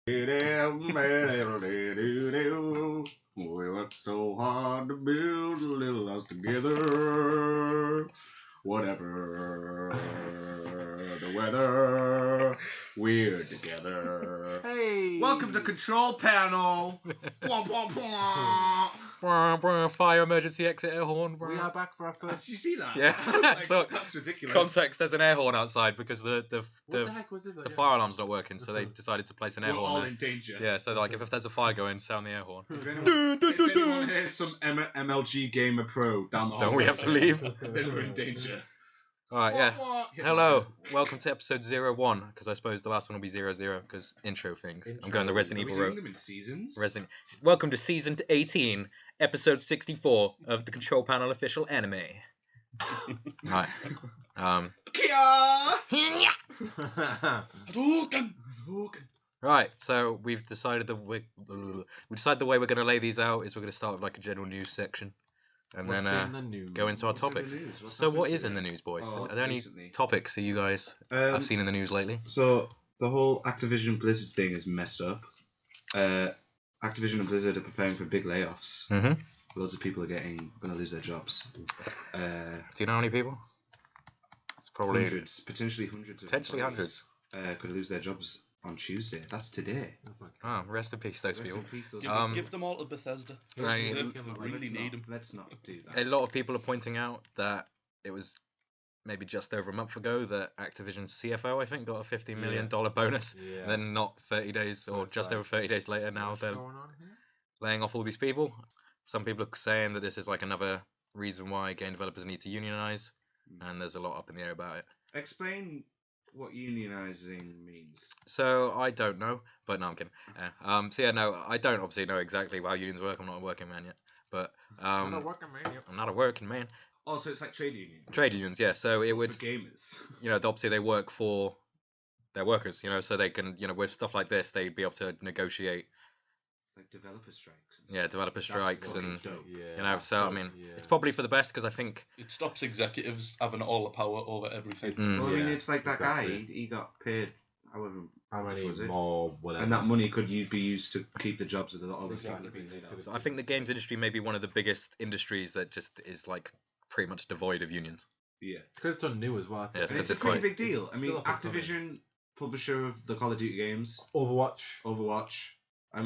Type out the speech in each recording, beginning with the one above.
We worked so hard to build a little house together. Whatever the weather, we're together. Hey! Welcome to Control Panel. Fire emergency exit air horn. We are back for our first. Did you see that? Yeah. Like, So, that's ridiculous. Context: there's an air horn outside because What the heck was it? the fire alarm's not working, so they decided to place an air We're horn all there. in danger. Yeah, so like if there's a fire going, sound the air horn. If anyone hears some MLG Gamer Pro down the hallway, Don't we have to leave? then we're in danger. Alright, yeah. Hello, welcome to episode 01, because I suppose the last one will be 00, because intro things. I'm going the Resident Evil route. Them in seasons? Welcome to season 18, episode 64 of the Control Panel official anime. Right. Right, so we've decided the way we're going to lay these out is we're going to start with like a general news section. And What's then in the news? go into our What's in the topics. news? What's So happened what is today? in the news, boys? Oh, Are there any recently. topics that you guys have seen in the news lately? So, the whole Activision Blizzard thing is messed up. Activision and Blizzard are preparing for big layoffs. Mm-hmm. Loads of people are going to lose their jobs. Do you know how many people? It's probably Hundreds, potentially hundreds. potentially employees, hundreds. could lose their jobs on Tuesday. That's today. Oh, rest in peace, those Rest people. in peace, those Give them all to Bethesda. Right. They Let's really need them. Let's not do A that. lot of people are pointing out that it was maybe just over a month ago that Activision's CFO, I think, got a $50 million bonus. Yeah. Then not 30 days or That's just right. over 30 days later, now What's they're going on here? laying off all these people. Some people are saying that this is like another reason why game developers need to unionize, and there's a lot up in the air about it. Explain what unionizing means. So I don't know, but no, I'm kidding. So yeah, no, I don't obviously know exactly how unions work. I'm not a working man yet, but I'm not working, man. I'm not a working man. Oh, so it's like trade union. Trade unions, yeah. So it would, For gamers. you know, obviously they work for their workers, you know, so they can, you know, with stuff like this, they'd be able to negotiate, Like developer strikes. And yeah, stuff. developer That's strikes fucking and. dope. Yeah. You know, so I mean, yeah. it's probably for the best because I think It stops executives having all the power over everything. Mm. Well, I mean, Yeah, it's like that exactly. guy. He got paid however How much many was it? more, whatever. And that money could be used to keep the jobs of all these Exactly. people being laid off. so. I think the games industry may be one of the biggest industries that just is like pretty much devoid of unions. Yeah. Because it's so new as well. Yeah, And because it's a it's pretty quite- big deal. I mean, Still up and coming. Activision, publisher of the Call of Duty games, Overwatch. Overwatch,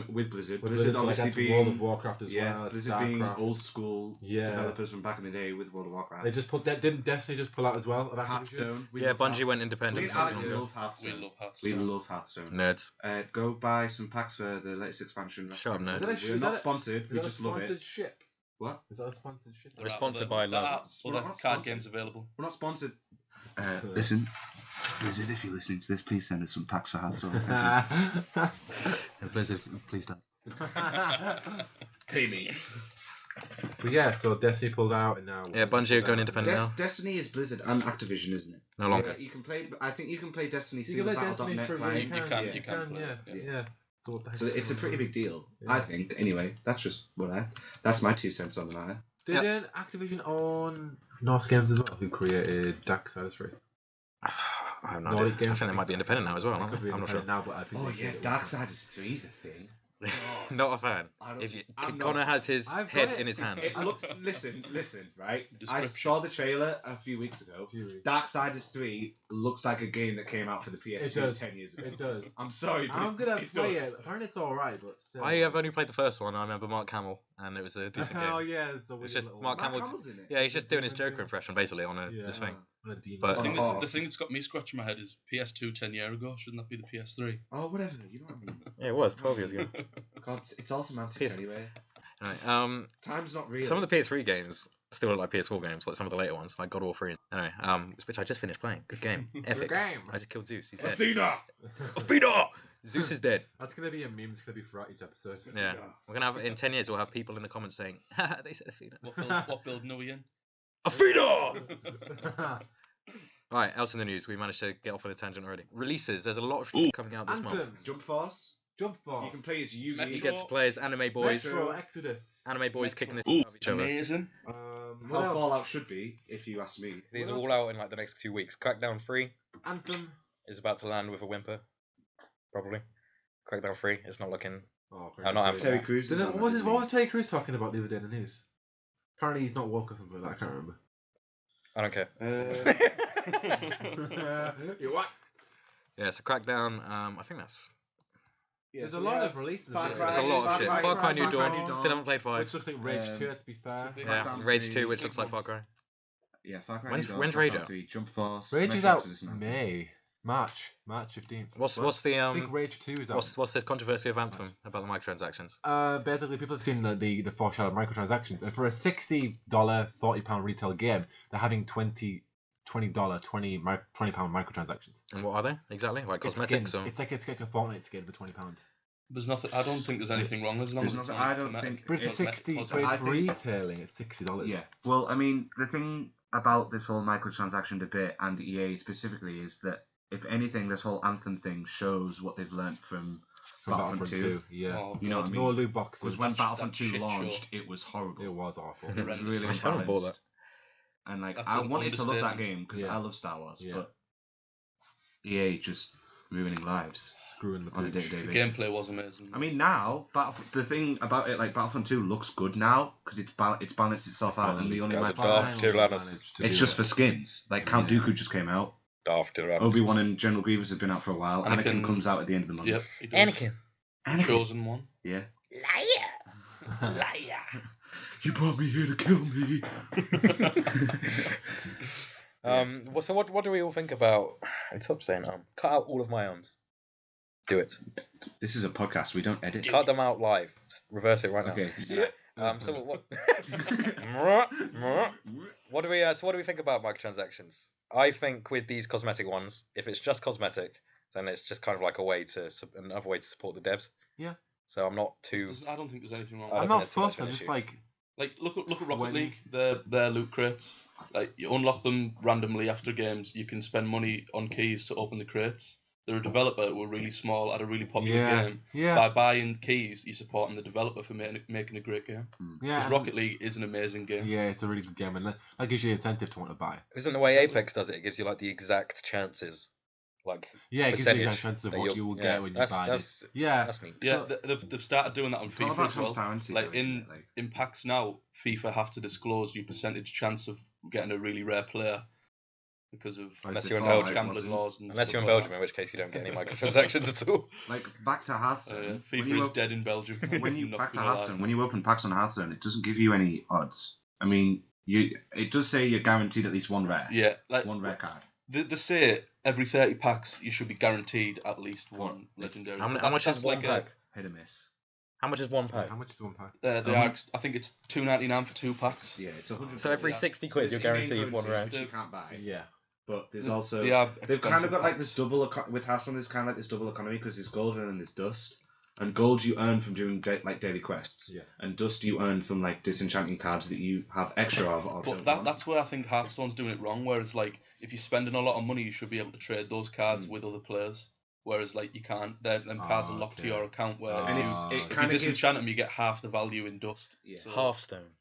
with Blizzard. With Blizzard so obviously that's being World of Warcraft as yeah, well. Blizzard Starcraft. being old school Yeah. developers from back in the day with World of Warcraft. They just put that. Didn't Destiny just pull out as well? Of Activision? Hearthstone. We Yeah, love Bungie Hearthstone. went We independent. and not Alex too long ago. love Hearthstone. We love Hearthstone. We love Hearthstone. Nerds. Go buy some packs for the latest expansion. Shut up, nerd. We're not sponsored. We Is that just a love sponsored it. ship? What? Is that a sponsored ship? We're sponsored by There are Layoffs. We're other not card sponsored. games available. We're not sponsored. Listen, Blizzard, if you're listening to this, please send us some packs for Hearthstone. Blizzard, please don't. Pay me. But yeah, so Destiny pulled out and now. Yeah, Bungie are going independent now. Destiny is Blizzard and Activision, isn't it? No longer. You can play. I think you can play Destiny You through can the play Destiny Battle.net for client. You can play it, yeah. yeah. So what the heck So is it's a going pretty on? big deal, Yeah. I think. Anyway, that's just that's my 2 cents on the matter. Didn't Activision own Norse Games as well, who created Darksiders 3? I have no Nordic idea. I Games. think they might be independent now as well. It could be I'm not sure. independent now, but I think Oh they yeah, did it once. Darksiders 3 is a thing. Not a fan. I don't- If you, I'm not- Connor has his I've head got it. in his hand. It looked. Listen, right? I Description. saw the trailer a few weeks ago. Darksiders 3 looks like a game that came out for the It PS3 does. 10 years ago. It does. I'm sorry, but I'm gonna play does. it. Apparently it's alright, but still. I have only played the first one. I remember Mark Hamill, and it was a decent Oh game. yeah, it's, a weird just little Mark Mark Hamill's- Hamill's in it. Yeah, he's just doing his Joker impression basically on Yeah. this thing. on a demon. But- The thing, Oh. the thing that's got me scratching my head is PS2 10 years ago. Shouldn't that be the PS3? Oh, whatever. You know what I mean. Yeah, it was 12 years ago. God, it's all semantics PS- anyway. Right, Time's not real. some of the PS3 games still look like PS4 games, like some of the later ones, like God of War 3. Anyway, which I just finished playing. Good game. Epic. game. I just killed Zeus. He's dead. Athena! Athena! Zeus is dead. That's gonna be a meme. It's gonna be throughout each episode. Yeah. We're gonna have in 10 years. We'll have people in the comments saying, "Haha, they said Athena." What building are we in? Athena! Right, else in the news. We managed to get off on a tangent already. Releases. There's a lot of shit coming out this month. Anthem. Jump Force. Jump Force. You can play as Yugi. Metro. You get to play as anime boys. Metro Exodus. Anime boys kicking the Ooh, shit out of each other. amazing. What How else? Fallout should be, if you ask me. These are What all out in like the next 2 weeks. Crackdown 3 Anthem. is about to land with a whimper. Probably. Crackdown 3. It's not looking. Oh, not Anthem. Terry Crews. is on What that, was isn't what he? was Terry Crews talking about the other day in the news? Apparently he's not woke or something like that. I can't remember. I don't care. You what? Yeah, so Crackdown. I think that's. There's a lot of releases. Far of Cry, There's a lot of shit. Far Cry New Dawn. Dawn. Still haven't played 5. Which looks like Rage 2, to be fair. big- Yeah, Crackdown Rage 3, 2, which big looks like Far ones. Cry. Yeah, Far Cry. When's- New Dawn, when's Crackdown Rage out? 3, Jump Force. Rage Metro is out Exodus, and March 15th. What's the I think Rage 2 is out. what's this controversy of Anthem about the microtransactions? Basically, people have seen the foreshadowed microtransactions, and for a $60, £40 retail game, they're having £20 microtransactions. And what are they exactly? Like It's cosmetics skins. or? It's like a Fortnite skin for £20. There's nothing. I don't think there's anything wrong as long There's as it's nothing- on I don't cosmetic. think But it's It's- 60. cosmetic. But I it's think- retailing. It's $60. Yeah. Well, I mean, the thing about this whole microtransaction debate and EA specifically is that, if anything, this whole Anthem thing shows what they've learnt from From Battlefront 2. Yeah. Oh, You know what I God. mean? No loot boxes. Because when That Battlefront 2 shit show. launched, it was horrible. It was awful. It was Horrendous. really I still haven't bought unbalanced. And like, That's I an wanted to love that understatement. game because Yeah. I love Star Wars, Yeah. but EA just ruining lives Screwing the on a pitch. day-to-day The basis. gameplay was amazing. I mean, now the thing about it, like Battlefront 2, looks good now because it's balanced itself out, and the only Guys like, are daft. Tyrannus. it's just for skins. Like Count Dooku just came out. Daft Tyrannus. Obi-Wan and General Grievous have been out for a while. Anakin, Anakin- comes out at the end of the month. Yep. He does. Anakin. Chosen one. Yeah. Liar. You brought me here to kill me. So what do we all think about? Stop saying cut out all of my arms. Do it. This is a podcast. We don't edit. Cut them out live. Just reverse it right now. Okay. So what? What do we think about microtransactions? I think with these cosmetic ones, if it's just cosmetic, then it's just kind of like another way to support the devs. Yeah. So I'm not too. I don't think there's anything wrong. I I'm don't not think that's too much fussed. of an I'm just issue. like, Like look at Rocket When- League. Their loot crates. Like you unlock them randomly after games. You can spend money on keys to open the crates. They're a developer who were really small, had a really popular yeah, game. yeah, By buying keys, you're supporting the developer for making a great game. yeah. Because Rocket League is an amazing game. Yeah, it's a really good game, and that gives you incentive to want to buy. Isn't the way Exactly. Apex does it? It gives you like the exact chances, like Yeah, it gives you a percentage chance of that what you will get when you buy that's, it. Yeah, That's neat. Yeah, they've started doing that on It's all FIFA about as well. transparency. Like though, isn't it? Like, In packs now, FIFA have to disclose your percentage chance of getting a really rare player because of Unless By you're in default, Belgium. it gambling wasn't. laws and Unless stuff you're in like Belgium, in which case you don't get any microtransactions at all. Like back to Hearthstone. when FIFA you is op- dead in Belgium. when you Not back to gonna lie. Hearthstone, when you open packs on Hearthstone, it doesn't give you any odds. I mean, it does say you're guaranteed at least one rare. Yeah, like One rare card. they say every 30 packs you should be guaranteed at least one legendary. How But much that's is one like pack? Hit or miss. How much is one pack? how much is one pack? They are, I think it's $2.99 for 2 packs. Yeah, it's 100. So every Yeah. 60 quid, you're guaranteed one rare. Which you can't buy. Yeah, But there's also They are they've kind expensive of got like packs. this double with Hearthstone. There's kind of like this double economy because there's gold and then there's dust. And gold you earn from doing like daily quests. Yeah. And dust you earn from like disenchanting cards that you have extra of. Or But that's where I think Hearthstone's doing it wrong. Whereas, like, if you're spending a lot of money, you should be able to trade those cards with other players. Whereas, like, you can't. Them cards are locked to okay. your account. Where and if it's Ah. it you, if you kind of disenchant them, you get half the value in dust. Yeah. So, Hearthstone.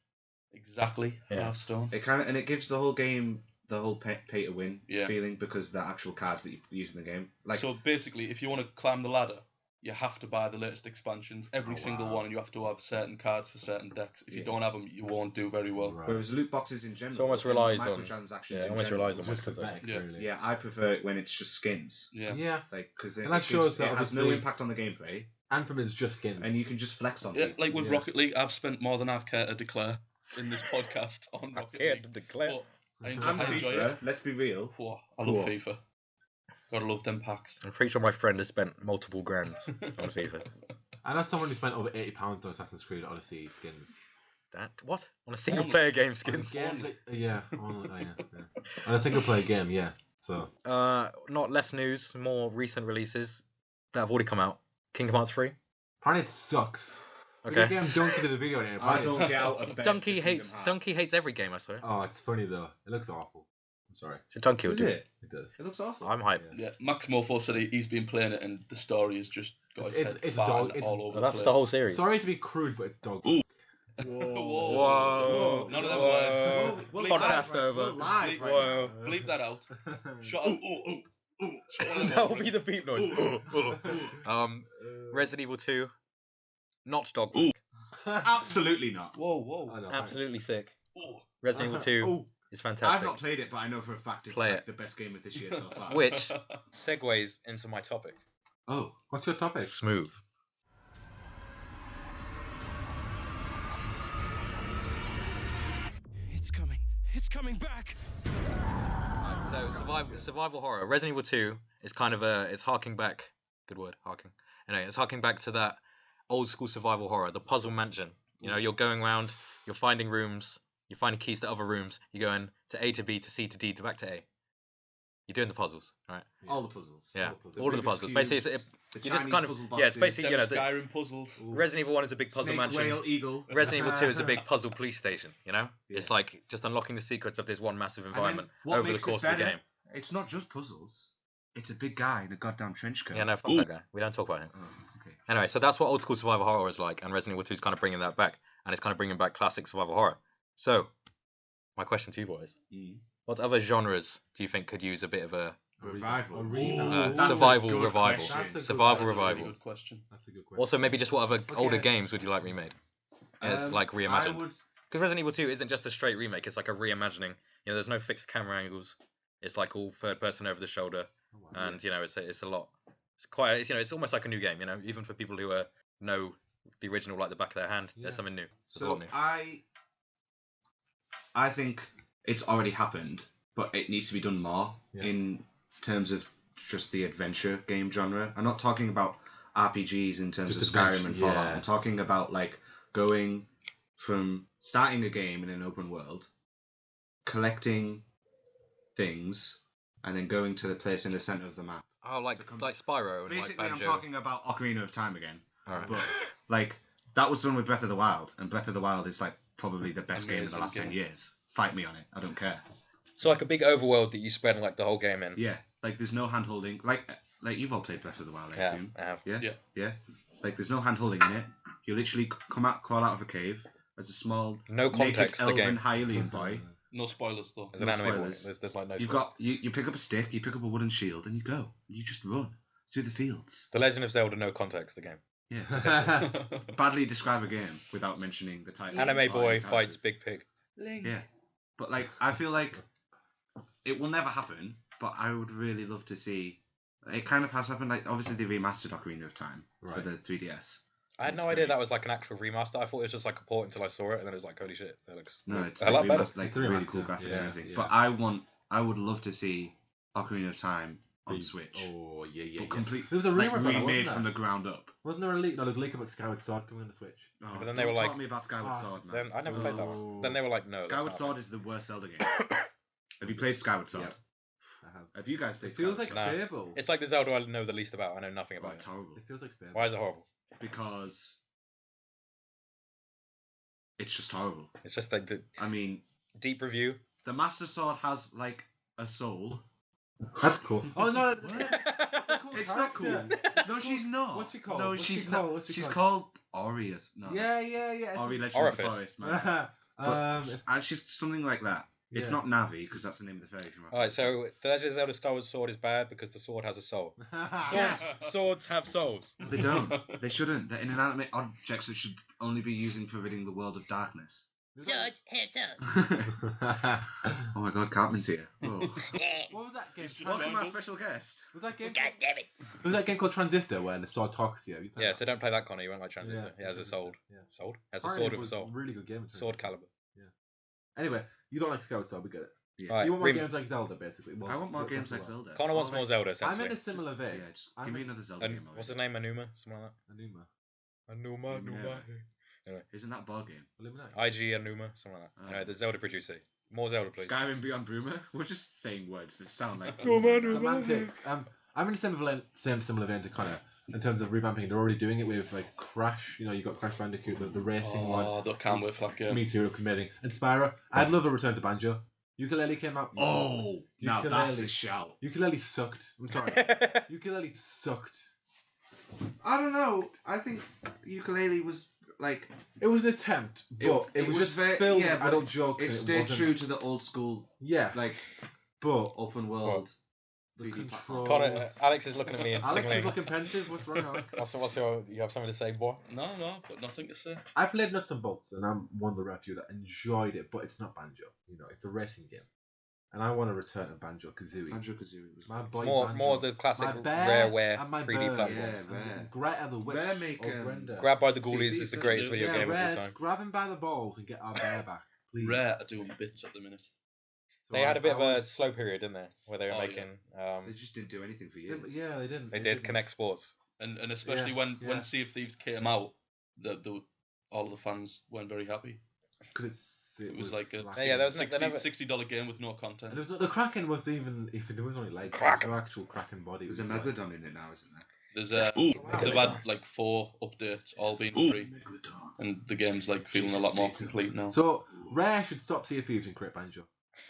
exactly. Yeah. Hearthstone. It gives the whole game the whole pay to win Yeah. feeling because the actual cards that you use in the game. Like So basically, if you want to climb the ladder, you have to buy the latest expansions, every single wow. one, and you have to have certain cards for certain decks. If you Yeah. don't have them, you won't do very well. Right. whereas loot boxes in general. So almost and relies on- microtransactions Yeah, in almost general, relies on Just microtransactions. cosmetics, Yeah. really. Yeah, I prefer it when it's just skins. Yeah. Yeah. Like because And that shows that it has no obviously- impact on the gameplay, Anthem is just skins. and you can just flex on Yeah, people. like with Yeah. Rocket League, I've spent more than I care to declare in this podcast on I Rocket care League. to declare. But I And enjoy FIFA, it. let's be real. Whoa, I love Whoa. FIFA. Gotta love them packs. I'm pretty sure my friend has spent multiple grands on FIFA. I know someone who spent over £80 on Assassin's Creed Odyssey skins. That what? On a single player game skins? On games, yeah, yeah. On a single player game, yeah. So Not less news, more recent releases that have already come out. Kingdom Hearts 3. apparently it sucks. Okay. The game Donkey did a video on it. I don't get out of bed. Donkey for hates Kingdom Donkey Hearts. hates every game, I swear. Oh, it's funny though. It looks awful. I'm sorry. So Donkey will Does do. it? It does. It looks awful. I'm hyped. Yeah, Max Mofo said he's been playing it and the story has just got his It's- head it's farting dog- it's- all over Well, that's the the place. whole series. Sorry to be crude, but it's dog. Ooh. Whoa. Whoa. None of them Whoa. words. We're Bleep live Podcast right- over. we're live right Whoa. now. Bleep that out. Shut up. Shut up. That will be the beep noise. Ooh. Resident Evil 2, not dog Ooh. wank. Absolutely not. Whoa. I know, Absolutely sick. Ooh. Resident Evil 2 Oh, is fantastic. I've not played it, but I know for a fact it's Play like it. the best game of this year so far. Which segues into my topic. Oh, what's your topic? Smooth. It's coming back. Right, so survival horror. Resident Evil 2 is kind of it's harking back. Good word, harking. Anyway, it's harking back to that old school survival horror, the puzzle mansion. You know, you're going around, you're finding rooms, you're finding keys to other rooms. You're going to A to B to C to D to back to A. You're doing the puzzles, right? all the puzzles. Yeah, The all of the Rubik's puzzles. Basically, cubes, the you just Chinese kind of puzzle yeah, it's boxes, basically Them the Skyrim puzzles. Resident Evil 1 is a big puzzle Snake, mansion. whale, eagle. Resident Evil 2 is a big puzzle police station. You know, Yeah. it's like just unlocking the secrets of this one massive And then environment what over the makes it course of the better, game. It's not just puzzles. It's a big guy in a goddamn trench coat. Yeah, no, fuck Ooh. that guy. We don't talk about him. Oh, okay. Anyway, so that's what old school survival horror is like, and Resident Evil 2 is kind of bringing that back, and it's kind of bringing back classic survival horror. So, my question to you boys: what other genres do you think could use a bit of a Revival. Ooh, That's a survival good revival? question. That's a Survival good- That's a really revival. good question. That's a good question. Also, maybe just what other older Okay. games would you like remade? It's like I reimagined. would. Because Resident Evil 2 isn't just a straight remake; it's like a reimagining. You know, there's no fixed camera angles. It's like all third person over the shoulder, Oh, wow. and you know, it's a lot. It's you know, it's almost like a new game. You know, even for people who know the original like the back of their hand, Yeah. there's something new. There's a lot So new. I think it's already happened, but it needs to be done more Yeah. in terms of just the adventure game genre. I'm not talking about RPGs in terms Just of Skyrim adventure, and Fallout. yeah. I'm talking about like going from starting a game in an open world, collecting things, and then going to the place in the center of the map. Oh, like to come- Spyro and Basically, like I'm Banjo. talking about Ocarina of Time again. Alright. But like that was done with Breath of the Wild, and Breath of the Wild is like probably the best game in the Amazing last 10 game. years. Fight me on it. I don't care. So like a big overworld that you spend like the whole game in. Yeah, like there's no hand holding. Like you've all played Breath of the Wild, I Yeah, assume. I have. Yeah. Like there's no hand holding in it. You literally crawl out of a cave as a small No context. naked The elven game. Hylian boy. No spoilers though. As an No anime boy, spoilers. there's like no. You've spoilers. got you pick up a stick, you pick up a wooden shield, and you go. You just run through the fields. The Legend of Zelda, no context. The game. Yeah. Badly describe a game without mentioning the title. Anime boy Characters. fights big pig. Link. Yeah, but like I feel like it will never happen. But I would really love to see. It kind of has happened. Like obviously they remastered Ocarina of Time for Right. the 3DS. I had no It's idea great. that was like an actual remaster. I thought it was just like a port until I saw it, and then it was like, holy shit, that looks. No, it's a lot better. like It's a really remaster, cool graphics yeah, and everything. yeah. But I would love to see Ocarina of Time on Switch, Oh yeah. but complete, There was a like, rumor for that, remade wasn't from there? the ground up. Wasn't there a leak? No, there was a leak about Skyward Sword coming on the Switch. Oh, but then they don't were talk like- me about Skyward Sword, man. Then I never played that one. Then they were like, no. that's Skyward not Sword happening. is the worst Zelda game. Have you played Skyward Sword? I have. Have you guys played It feels Skyward like Sword? No. Fable. It's like the Zelda I know the least about. I know nothing Oh, about it's it. horrible. It feels like Fable. Why is it horrible? Because it's just horrible. It's just like the I mean, deep review. the Master Sword has like a soul. That's cool. Oh no, It's not cool. No, she's not. What's she called? No, What's she she's called? not. What's she She's called? called Aureus. No. Yeah. It's Ori Legend of the Orifice. Forest, man. it's, She's something like that. It's yeah. not Navi because that's the name of the fairy from. Alright, so The Legend of Zelda Skyward Sword is bad because the sword has a soul. Yeah. Swords have souls. They don't. They shouldn't. They're inanimate objects that should only be using for ridding the world of darkness. Swords have swords. Oh my God, Cartman's here. Oh. What was that game? It's just Welcome our Triangles. special guest. Was that game? God damn it. Was that game called Transistor where the sword talks to you? Have you played Yeah, that? so don't play that, Connor. You won't like Transistor. Yeah, He has a sword. Yeah. Sword? Has a Apparently sword it with a was soul. Really good game. Sword caliber. Anyway, you don't like Skyward Sword, we get it. Yeah. Alright, You want more Rem- games like Zelda, basically. Well, I want more that's games what like I want. Zelda. Connor wants Or, more like- Zelda, I'm essentially. in a similar vein. Yeah, just I'm give me in- another Zelda game. What's his already. name? Anuma? Something like that? Anuma. Anuma. Isn't that a board game? Illuminati. IG Anuma? Something like that. Oh. Anyway, the Zelda producer. More Zelda, please. Skyrim Beyond Bruma? We're just saying words that sound like. Semantics. I'm in a similar vein to Connor in terms of revamping. They're already doing it with like Crash. You know, you got Crash Bandicoot, the racing one. Oh, I can't wait for that game. Me too, it looks amazing. And Spyro. I'd love a return to Banjo. Ukulele came out. Oh, now that's Ukulele. a shout. Ukulele sucked. I'm sorry. Ukulele sucked. I don't know. I think ukulele was like It was an attempt, but it was just filled with but adult jokes. It and stayed wasn't- true to the old school Yeah, like but open world. the 3D controls. Connor, Alex is looking at me and Alex signaling. is looking pensive. What's wrong, Alex? What's your? You have something to say, boy? No, but nothing to say. I played Nuts and Bolts, and I'm one of the rare few that enjoyed it, but it's not Banjo. You know, it's a racing game, and I want to return to Banjo Kazooie. Banjo-Kazooie was My great. boy More Banjo. of the classic My bear rareware and my 3D bird. platforms. Yeah, Rare. Greta the Witch. Rare make, or Brenda. Grab by the See, Ghoulies these is the are greatest the- video yeah, game of all Red, time. grab him by the balls and get our bear back, please. Rare are doing bits at the minute. So They had a bit I of want- a slow period, didn't they? Where they were Oh, yeah. making. They just didn't do anything for Yeah, years. but yeah, they didn't. They did didn't. Connect Sports. And especially Yeah, when Sea of Thieves came out, all of the fans weren't very happy. Because It was like a Yeah, there was no- they never- $60 game with no And content. there was the Kraken was even if there was only legs, Kraken. there was no actual Kraken body. There's It a was like- Megalodon in it now, isn't there? There's Wow. they've had like 4 updates, all being free, Megalodon. and the game's like feeling a lot more complete now. So Rare should stop Sea of Thieves and create Banjo.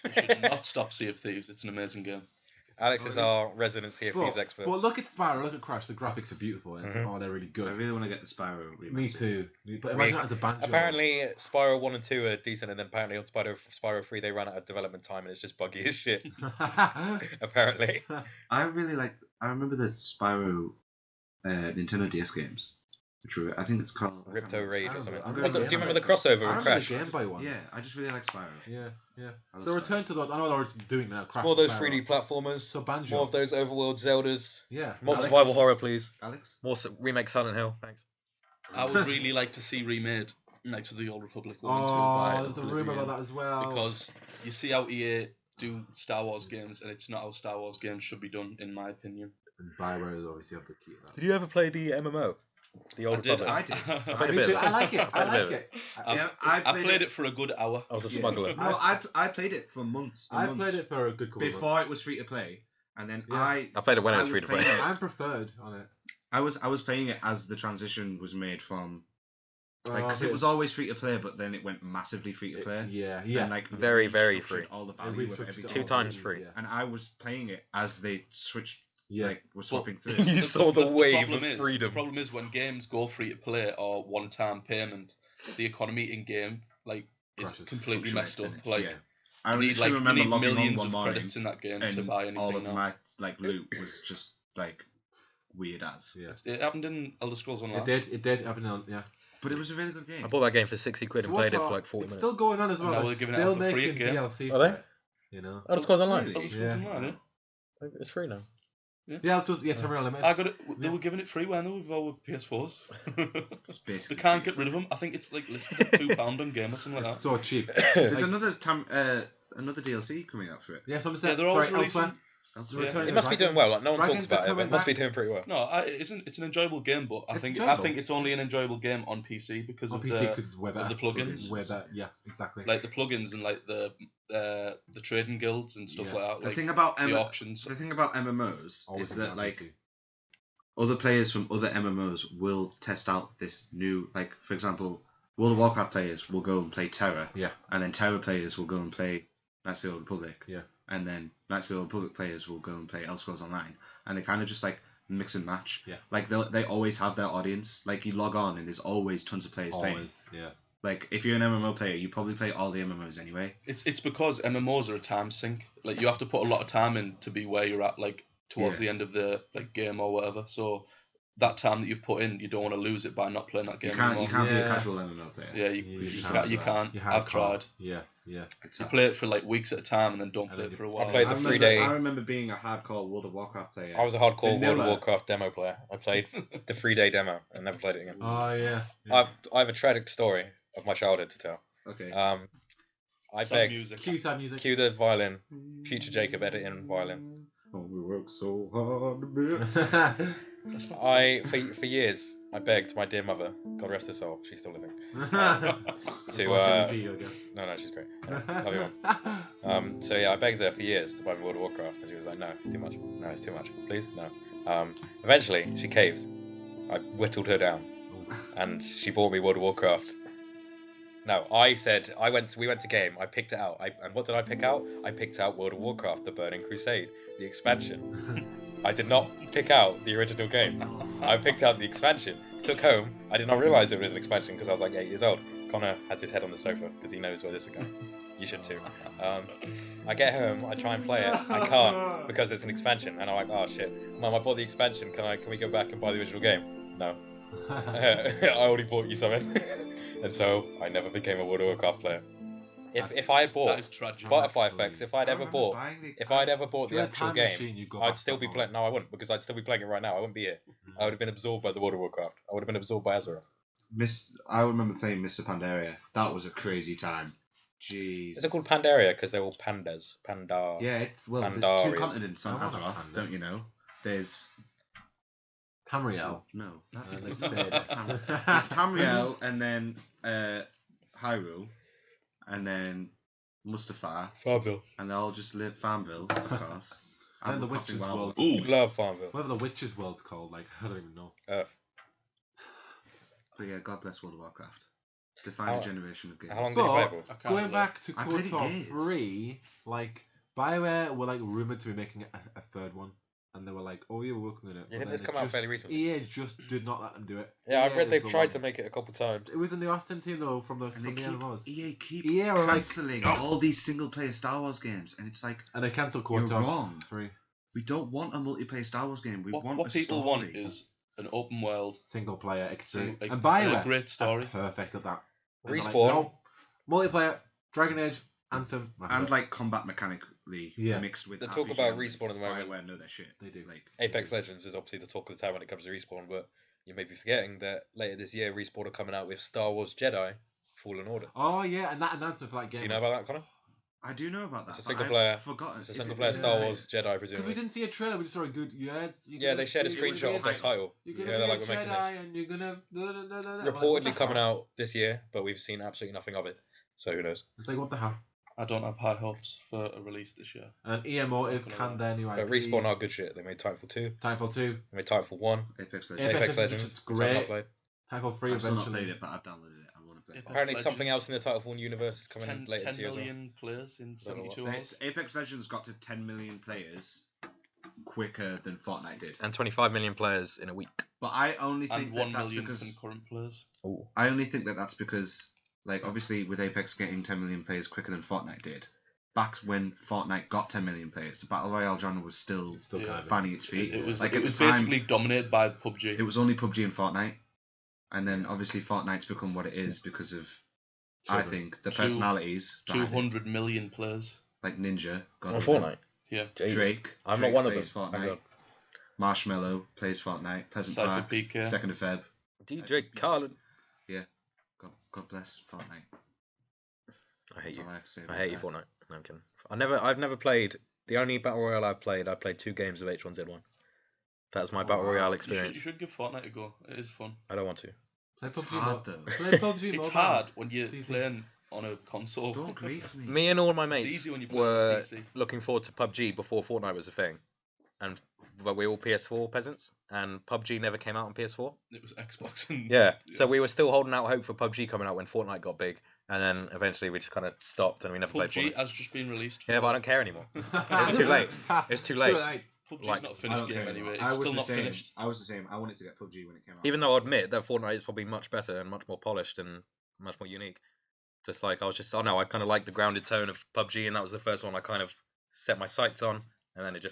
You should not stop Sea of Thieves. It's an amazing game. Alex Oh, is it is. our resident Sea of Thieves expert. Well, look at Spyro, look at Crash. The graphics are beautiful. And Mhm. oh, they're really I good. really want to get the Spyro remaster. Me too. But imagine that as a Banjo. Apparently, Spyro 1 and 2 are decent, and then apparently on Spyro 3 they ran out of development time, and it's just buggy as shit. Apparently. I really like. I remember the Spyro Nintendo DS games, which were. I think it's called Ripto Rage I or something. remember- What the- I do you remember remember- the crossover I with remember Crash? the Game Boy ones. Yeah, I just really like Spyro. Yeah. I love So Spyro. return to those. I know they're already doing now. Crash. More of those Spyro. 3D platformers. So Banjo. More of those overworld Zeldas. Yeah. More Alex? survival horror, please. Alex. More remake Silent Hill. Thanks. I would really like to see Remade next to the Old Republic 1 and 2 by Oh, there's a rumor about that as well. because you see how EA do Star Wars games, and it's not how Star Wars games should be done, in my opinion. And Bioware obviously have the key to that. Did you ever play the MMO? The Old Republic? I did. played a Me bit too, of I like it. I Played a bit like of it. Yeah, I played it for a good hour. I was a Yeah. smuggler. No, I played it for months. And I months played it for a good couple of before months. it was free to play, and then Yeah. I played it when it I was free to play. playing it- I'm preferred on it. I was playing it as the transition was made from because Oh, it was always free to play, but then it went massively free to play. Yeah, And yeah. like Very, very restructured free. All the It value of restructured everything. Two all times these, free. Yeah. And I was playing it as they switched, Yeah. like were swapping through. You saw the wave problem of is, freedom. The problem is when games go free to play or one-time payment, the economy in game is Crashes. completely messed up. Fluctuates in it, Like yeah. I you need literally remember you need logging on millions one of morning credits in that game to and buy anything all of now. my loot was just like weird as. Yeah. It happened in Elder Scrolls Online. It did. I've been yeah. But it was a really good game. I bought that game for 60 quid and So played it what's for our- like 40 It's minutes. still going on as well. Now They're we're giving it still out for free making again. DLC Are for they? it, you know. Elder Scrolls Online. Elder Scrolls Yeah. Online, yeah. It's free now. Yeah, it's just Terminal Limited. I got it. They Yeah. were giving it free when they with our PS4s. It's They basically can't free. get rid of them. I think it's like listed at £2 on game or something like It's that. so cheap. There's Like- another DLC coming out for it. Yeah, something Yeah, said. they're always Sorry, releasing. elsewhere. Elsewhere. Return It of must be Dragons. doing well. Like, no one Dragons talks about are it, but it coming must be back. doing pretty well. No, it's an enjoyable game, but I It's think enjoyable. it's only an enjoyable game on PC because On of PC the because it's way of better. the plugins. Way better. Yeah, exactly. like the plugins and like the trading guilds and stuff Yeah. like that. The Like thing about the auctions. the thing about MMOs Always is been that on like PC. other players from other MMOs will test out this new, like for example, World of Warcraft players will go and play Terra, Yeah. and then Terra players will go and play Knights of the Old Republic, Yeah. and then Knights of the Old Republic players will go and play Elder Scrolls Online, and they kind of just like mix and match. Yeah. Like they always have their audience. Like you log on and there's always tons of players playing. Always. Yeah. Like if you're an MMO player, you probably play all the MMOs anyway. It's because MMOs are a time sink. Like you have to put a lot of time in to be where you're at, like towards Yeah. the end of the game or whatever. So that time that you've put in, you don't want to lose it by not playing that game You can't anymore. be a Yeah. casual MMO player. Yeah, you can't. You have I've tried. Yeah, yeah. It's You hard. play it for like weeks at a time and then don't And play then it for a you- while. I played the 3-day. I remember being a hardcore World of Warcraft player. I was a hardcore World of Vanilla. Warcraft demo player. I played the 3-day demo and never played it again. Oh yeah. I have a tragic story of my childhood to tell. Okay. I Sad begged. music. Cue sad music. Cue the violin. Future Jacob editing violin. Oh, we work so hard to be. That's not For years, I begged my dear mother, God rest her soul, she's still living, to no, she's great. Yeah, love you, Mum. So yeah, I begged her for years to buy me World of Warcraft, and she was like, no, it's too much. No, it's too much. Please, no. Eventually, she caved. I whittled her down, and she bought me World of Warcraft. No, I said we went to game. I picked it out. And what did I pick out? I picked out World of Warcraft: The Burning Crusade, the expansion. I did not pick out the original game. I picked out the expansion. Took home. I did not realise it was an expansion because I was like 8 years old. Connor has his head on the sofa because he knows where this is going. You should too. I get home, I try and play it. I can't because it's an expansion, and I'm like, oh shit, Mum, I bought the expansion. Can we go back and buy the original game? No. I already bought you something, and so I never became a World of Warcraft player. If I had That bought is tragic. Butterfly Effects, if I'd I ever remember bought buying the if I'd expansion. ever bought If you the had a actual time game, machine, you'd go I'd back still to be that playing. No, I wouldn't, because I'd still be playing it right now. I wouldn't be here. I would have been absorbed by the World of Warcraft. I would have been absorbed by Azeroth. I remember playing Mr. Pandaria. That was a crazy time. Jeez. Is it called Pandaria because they're all pandas? Pandar. Yeah, there's two Pandaria. continents on I want a Azeroth, panda. don't you know? There's Tamriel. no, that's Like There's Tamriel, and then Hyrule, and then Mustafar, Farmville. and they all just live Farmville, of course. And the Animal Crossing Witch's Wild. World. Ooh. Love Farmville. Whatever the Witch's World's called, like, I don't even know. Earth. But yeah, God bless World of Warcraft. Define How- a generation of games. How long did you play for? I can't Going relate. back to I played it KOTOR years. 3, like, BioWare were, like, rumoured to be making a third one. And they were like, oh, yeah, we're working on it. Yeah, But didn't this then come it out just- fairly recently? EA just did not let them do it. Yeah, I've EA read is they've the tried one. to make it a couple times. It was in the Austin team, though, from the And they MMOs. keep EA were like, cancelling all these single-player Star Wars games, and it's like, And they cancelled you're KOTOR wrong. 3. We don't want a multiplayer Star Wars game. We want What a people story. want is an open world, Single player experience. like, And and BioWare a great story. are perfect at that. And they're like, Respawn. no, multiplayer, Dragon Age, Anthem. that's and it. like combat mechanically Yeah. mixed with The talk RPG about elements. Respawn at the moment. BioWare know their shit. They do. Like Apex Legends is obviously the talk of the town when it comes to Respawn, but you may be forgetting that later this year Respawn are coming out with Star Wars Jedi Fallen Order. Oh, yeah, and that announcement for that game. Do you know about that, Connor? I do know about that. It's a but single I've player- Forgotten. It's a Is single it- player is it Star right? Wars Jedi, Because we presumably. didn't see a trailer, we just saw a good, Yeah, they shared a screenshot of the title. You're Yeah, gonna they're be like, a we're making Jedi this. and you're gonna... Reportedly coming out this year, but we've seen absolutely nothing of it. So who knows? It's like, what the hell? I don't have high hopes for a release this year. And EMotive Not gonna can their new IP. But Respawn are good shit. They made Titanfall 2, Titanfall 2, they made Titanfall 1, Apex Apex Legends. Apex Legends, Legends, which is which I've not great. played. Titanfall 3 I've still not eventually. played it, but I've downloaded it. I want to play it. Apex Apparently something else Legends. in the Titanfall universe is coming 10, later 10 this year as well. million players in Don't know 72 what- hours. Apex Legends got to 10 million players quicker than Fortnite did. And 25 million players in a week. But I only And think 1 that that's million because concurrent players. Ooh. I only think that that's because, like, obviously with Apex getting 10 million players quicker than Fortnite did, back when Fortnite got 10 million players, the Battle Royale genre was still It's still Yeah. kind of... finding its feet. It was like, it at was the time, basically dominated by PUBG. it was only PUBG and Fortnite. And then obviously Fortnite's become what it is because of, I Children. think, the Two- personalities. behind it. 200 million players. Like Ninja. God On love him. Fortnite? Yeah. Jesus. Drake. I'm Drake not one of them. plays Thank Fortnite. God. Marshmallow plays Fortnite. Pleasant Cypher Park. PK. 2nd of Feb. DJ Khaled. God bless Fortnite. I hate That's you. all I have to say I about hate you, that. Fortnite. No, I'm kidding. I've never played. The only battle royale I've played 2 games of H1Z1. That's my battle wow. royale You experience. should give Fortnite a go. It is fun. I don't want to. Play It's PUBG hard, mo- though. Play PUBG It's mobile. hard when you're It's easy. playing on a console. Don't grief me. Me and all my It's mates easy when you play on were PC. looking forward to PUBG before Fortnite was a thing, but we're all PS4 peasants, and PUBG never came out on PS4. It was Xbox and Yeah, so we were still holding out hope for PUBG coming out when Fortnite got big, and then eventually we just kind of stopped and we never played PUBG Fortnite. has just been released. Yeah, but I don't care anymore. It's too late. It's too late. PUBG's like, not a I finished don't care game anymore. anyway. I It's was still the not same. finished. I was the same. I wanted to get PUBG when it came out. Even though I admit that Fortnite is probably much better and much more polished and much more unique. Just like I kind of like the grounded tone of PUBG, and that was the first one I kind of set my sights on, and then it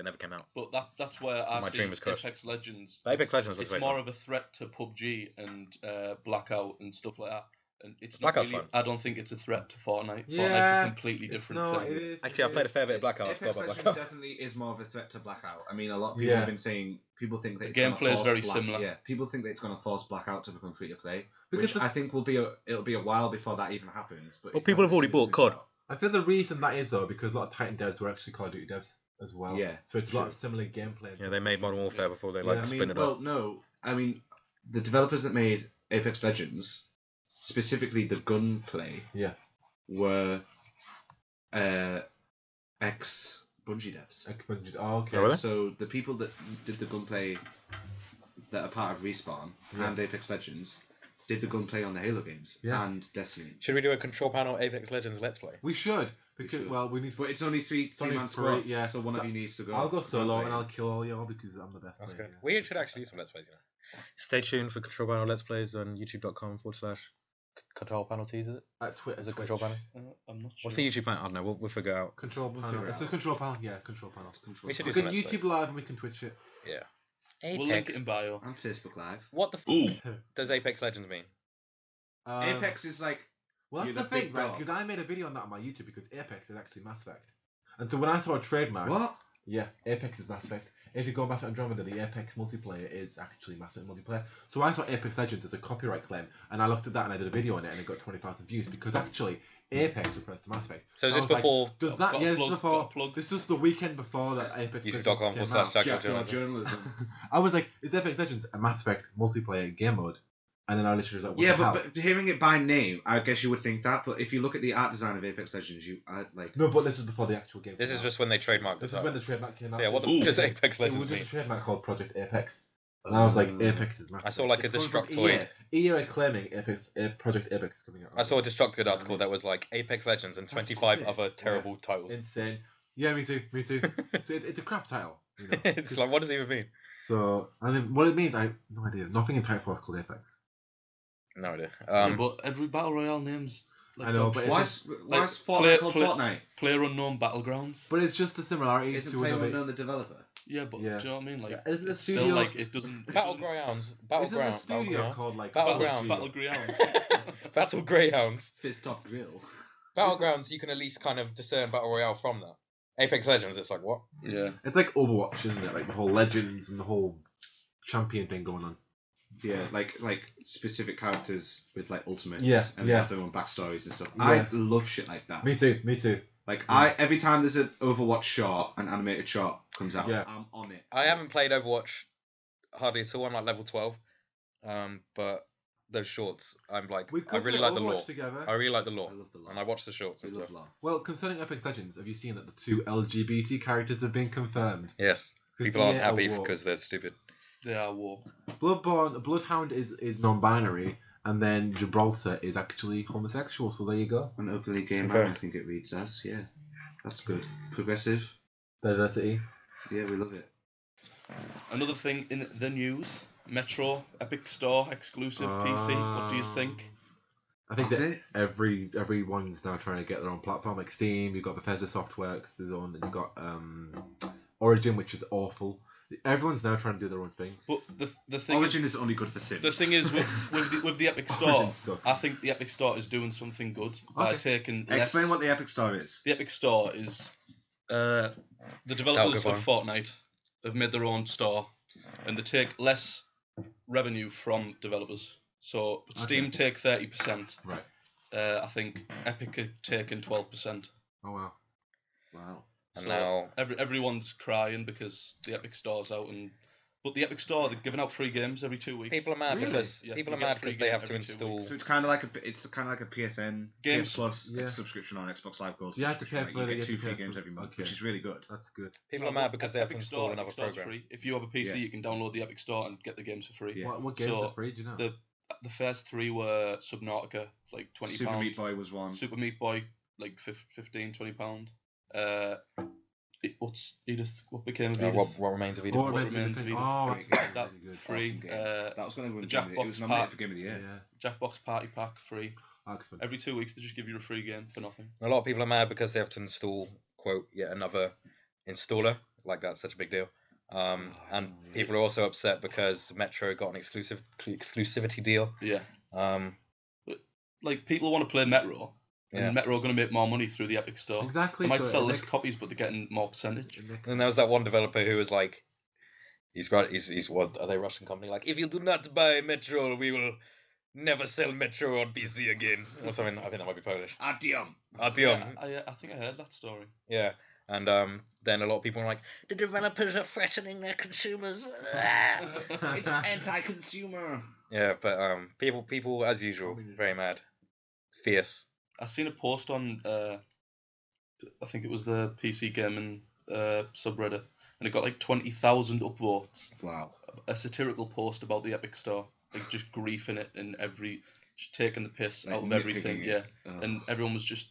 never came out. But that's where I My see dream was crushed. Apex Legends. Apex Legends looks It's very more fun. of a threat to PUBG and Blackout and stuff like that. And it's not Blackout's really. fun. I don't think it's a threat to Fortnite. Fortnite's Yeah, a completely different No, thing. it is. Actually, I've played a fair bit of Blackout. I Apex forgot about Legends Blackout. definitely is more of a threat to Blackout. I mean, a lot of people Yeah. have been saying people think that The it's gonna gameplay is force very similar. Yeah, people think that it's going to force Blackout to become free to play, Because which I think it'll be a while before that even happens. But Well, it's people have already definitely bought COD. out. I feel the reason that is though because a lot of Titan devs were actually Call of Duty devs as well. Yeah, So it's a lot of true. similar gameplay. Yeah, they made Modern Warfare before they Yeah, I spin it well, up. no, I mean, the developers that made Apex Legends, specifically the gunplay, Yeah. were ex Bungie devs. Expunged. Oh, okay. Oh, really? So the people that did the gunplay that are part of Respawn Yeah. and Apex Legends did the gunplay on the Halo games Yeah. and Destiny. Should we do a control panel Apex Legends Let's Play? We should because should. we need. But it's only three only man three, squads, yeah. so one So of you needs to go. I'll go solo gunplay. and I'll kill all y'all because I'm the best That's player. good. We should actually do some Let's Plays, Stay tuned for control panel Let's Plays on youtube.com/. control panel teases it? At Twitter. Is it control panel? I'm not sure. What's the YouTube panel? I don't know. We'll figure it out. Control panel. figure it It's a out. control panel. Yeah, control panel. We should We do can some Let's YouTube Plays. live and we can Twitch it. Yeah. We'll link it in bio. On Facebook Live. What the Ooh. does Apex Legends mean? Apex is like. Well, that's You're the the thing, big right? dog. Because I made a video on that on my YouTube because Apex is actually Mass Effect. And so when I saw a trademark, What? yeah, Apex is Mass Effect. If you go Mass Effect Andromeda, the Apex multiplayer is actually Mass Effect multiplayer. So I saw Apex Legends as a copyright claim, and I looked at that and I did a video on it, and it got 20,000 views because actually Apex refers to Mass Effect. So is I this was like, before Does that? Got a Yeah, this plug, is got before. a plug. This was the weekend before that Apex. YouTube.com Legends / came out. Jack Journalism? I was like, is Apex Legends a Mass Effect multiplayer game mode? And then I literally was like, what Yeah, the hell? but hearing it by name, I guess you would think that. But if you look at the art design of Apex Legends, like. No, but this is before the actual game. This came is out. just when they trademarked This this. is when the trademark came out. So yeah, what Ooh. does Apex It was Legends just mean? a trademark called Project Apex. And I was like, Apex is massive. I saw like a It's coming from Destructoid. EA are claiming Project Apex is coming out. I saw a Destructoid article that was like Apex Legends and 25 That's other terrible titles. Insane. Yeah, me too. Me too. So it's a crap title. You know? It's like, what does it even mean? So, and then what it means, I have no idea. Nothing in Titanfall is called Apex. No idea. Yeah, but every battle royale name's like I know, that. but Why it's is Fortnite play- called play- Fortnite? Player Unknown Battlegrounds. But it's just the similarities Isn't to Player another. Unknown the developer? Yeah, but Yeah. do you know what I mean? Like, Yeah, isn't the it's still studio- like it doesn't. Battlegrounds. Isn't the Battleground. studio Battlegrounds. called like Battlegrounds. Battlegrounds. Battle Greyhounds. Fist Stop Drill. Battlegrounds, you can at least kind of discern Battle Royale from that. Apex Legends, it's like, what? Yeah. It's like Overwatch, isn't it? Like the whole Legends and the whole champion thing going on. Yeah, like specific characters with like ultimates. Yeah, and they yeah. have their own backstories and stuff. Yeah. I love shit like that. Me too. Me too. Like Yeah. every time there's an Overwatch short, an animated short comes out, Yeah. I'm on it. I haven't played Overwatch hardly at all. I'm like level 12. But those shorts, I'm like, We I could really play like the lore. Overwatch together. I really like the I lore. love the lore. And I watch the shorts I and love stuff. lore. Well, concerning Apex Legends, have you seen that the 2 LGBT characters have been confirmed? Yes. 'Cause People aren't EA happy are woke. because they're stupid. They are woke. Bloodhound is non-binary, and then Gibraltar is actually homosexual. So there you go. An openly gay man, Confirmed. I think it reads as. Yeah, that's good. Progressive. Diversity. Yeah, we love it. Another thing in the news: Metro Epic Store exclusive PC. What do you think? I think Have that it? everyone's now trying to get their own platform, like Steam. You've got Bethesda Softworks, there's own. You've got Origin, which is awful. Everyone's now trying to do their own thing. But the thing Origin is only good for Sims. the thing is with the Epic Store, Origin sucks. I think the Epic Store is doing something good by Okay. taking less. Explain what the Epic Store is. The Epic Store is the developers That'll of go Fortnite have made their own store, and they take less revenue from developers. So Steam take 30%. Right. I think Epic are taking 12%. Oh wow. Wow. And So now, everyone's crying because the Epic Store's out, but the Epic Store, they're giving out free games every 2 weeks. people are mad Really? because Yeah, people you are get mad free because they game have to every 2 install. weeks. So it's kind of like a PSN Games- PS Plus Yeah. subscription on Xbox Live Gold. You have to subscription, pay like, for you it, get you have 2 to free pay games for- every month, okay. which is really good. That's good. People are mad because they have to install another Epic Store's program. free. If you have a PC, Yeah. you can download the Epic Store and get the games for free. Yeah. What games So, are free? Do you know? The first 3 were Subnautica, it's like £20. Super Meat Boy was one. Super Meat Boy, like £15-20. What became of Edith? What remains of What Edith? Remains remains of of Edith? Oh, Great that's game. That really good. free. Awesome game. That was going to win the Game of the Year. It Jackbox was nominated Park- for Game of the Year. Yeah. Jackbox Party Pack free. Oxford. Every 2 weeks they just give you a free game for nothing. A lot of people are mad because they have to install, quote, yet another installer. Like, that's such a big deal. And people are also upset because Metro got an exclusivity deal. Yeah. Um, Like people want to play Metro, Yeah. and Metro are going to make more money through the Epic Store. Exactly. They might so sell it less makes- copies, but they're getting more percentage. it makes- and there was that one developer who was like, he's what are they, Russian company? Like, if you do not buy Metro, we will never sell Metro on PC again, or something. I think that might be Polish. Adium. Adium. Yeah, I think I heard that story. Yeah. And then a lot of people were like, the developers are threatening their consumers. It's anti-consumer. Yeah, but people as usual, very mad, fierce. I seen a post on, I think it was the PC Gaming subreddit, and it got like 20,000 upvotes. Wow. A satirical post about the Epic Store, like just griefing it and just taking the piss Like out of nitpicking everything. it. Yeah, Oh. and everyone was just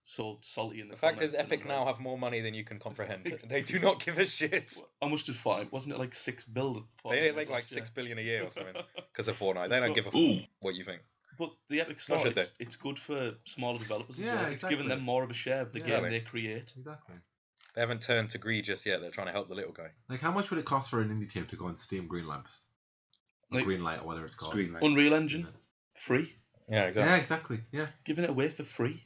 so salty in the The fact is, comments and Epic like, now have more money than you can comprehend. They do not give a shit. How much did Fortnite? Wasn't it like 6 billion? They make like 6 billion a year or something because of Fortnite. They don't give a Ooh. what you think. But the Epic Why Store, should it's good for smaller developers as Yeah, well. It's giving exactly. them more of a share of the Yeah. game Exactly. they create. Exactly. They haven't turned to greed just yet. They're trying to help the little guy. Like, how much would it cost for an indie team to go on Steam Greenlight? Like- Greenlight or whatever it's called. Screen light. Unreal Engine, free. Yeah, exactly. Yeah, exactly. Yeah. Giving it away for free.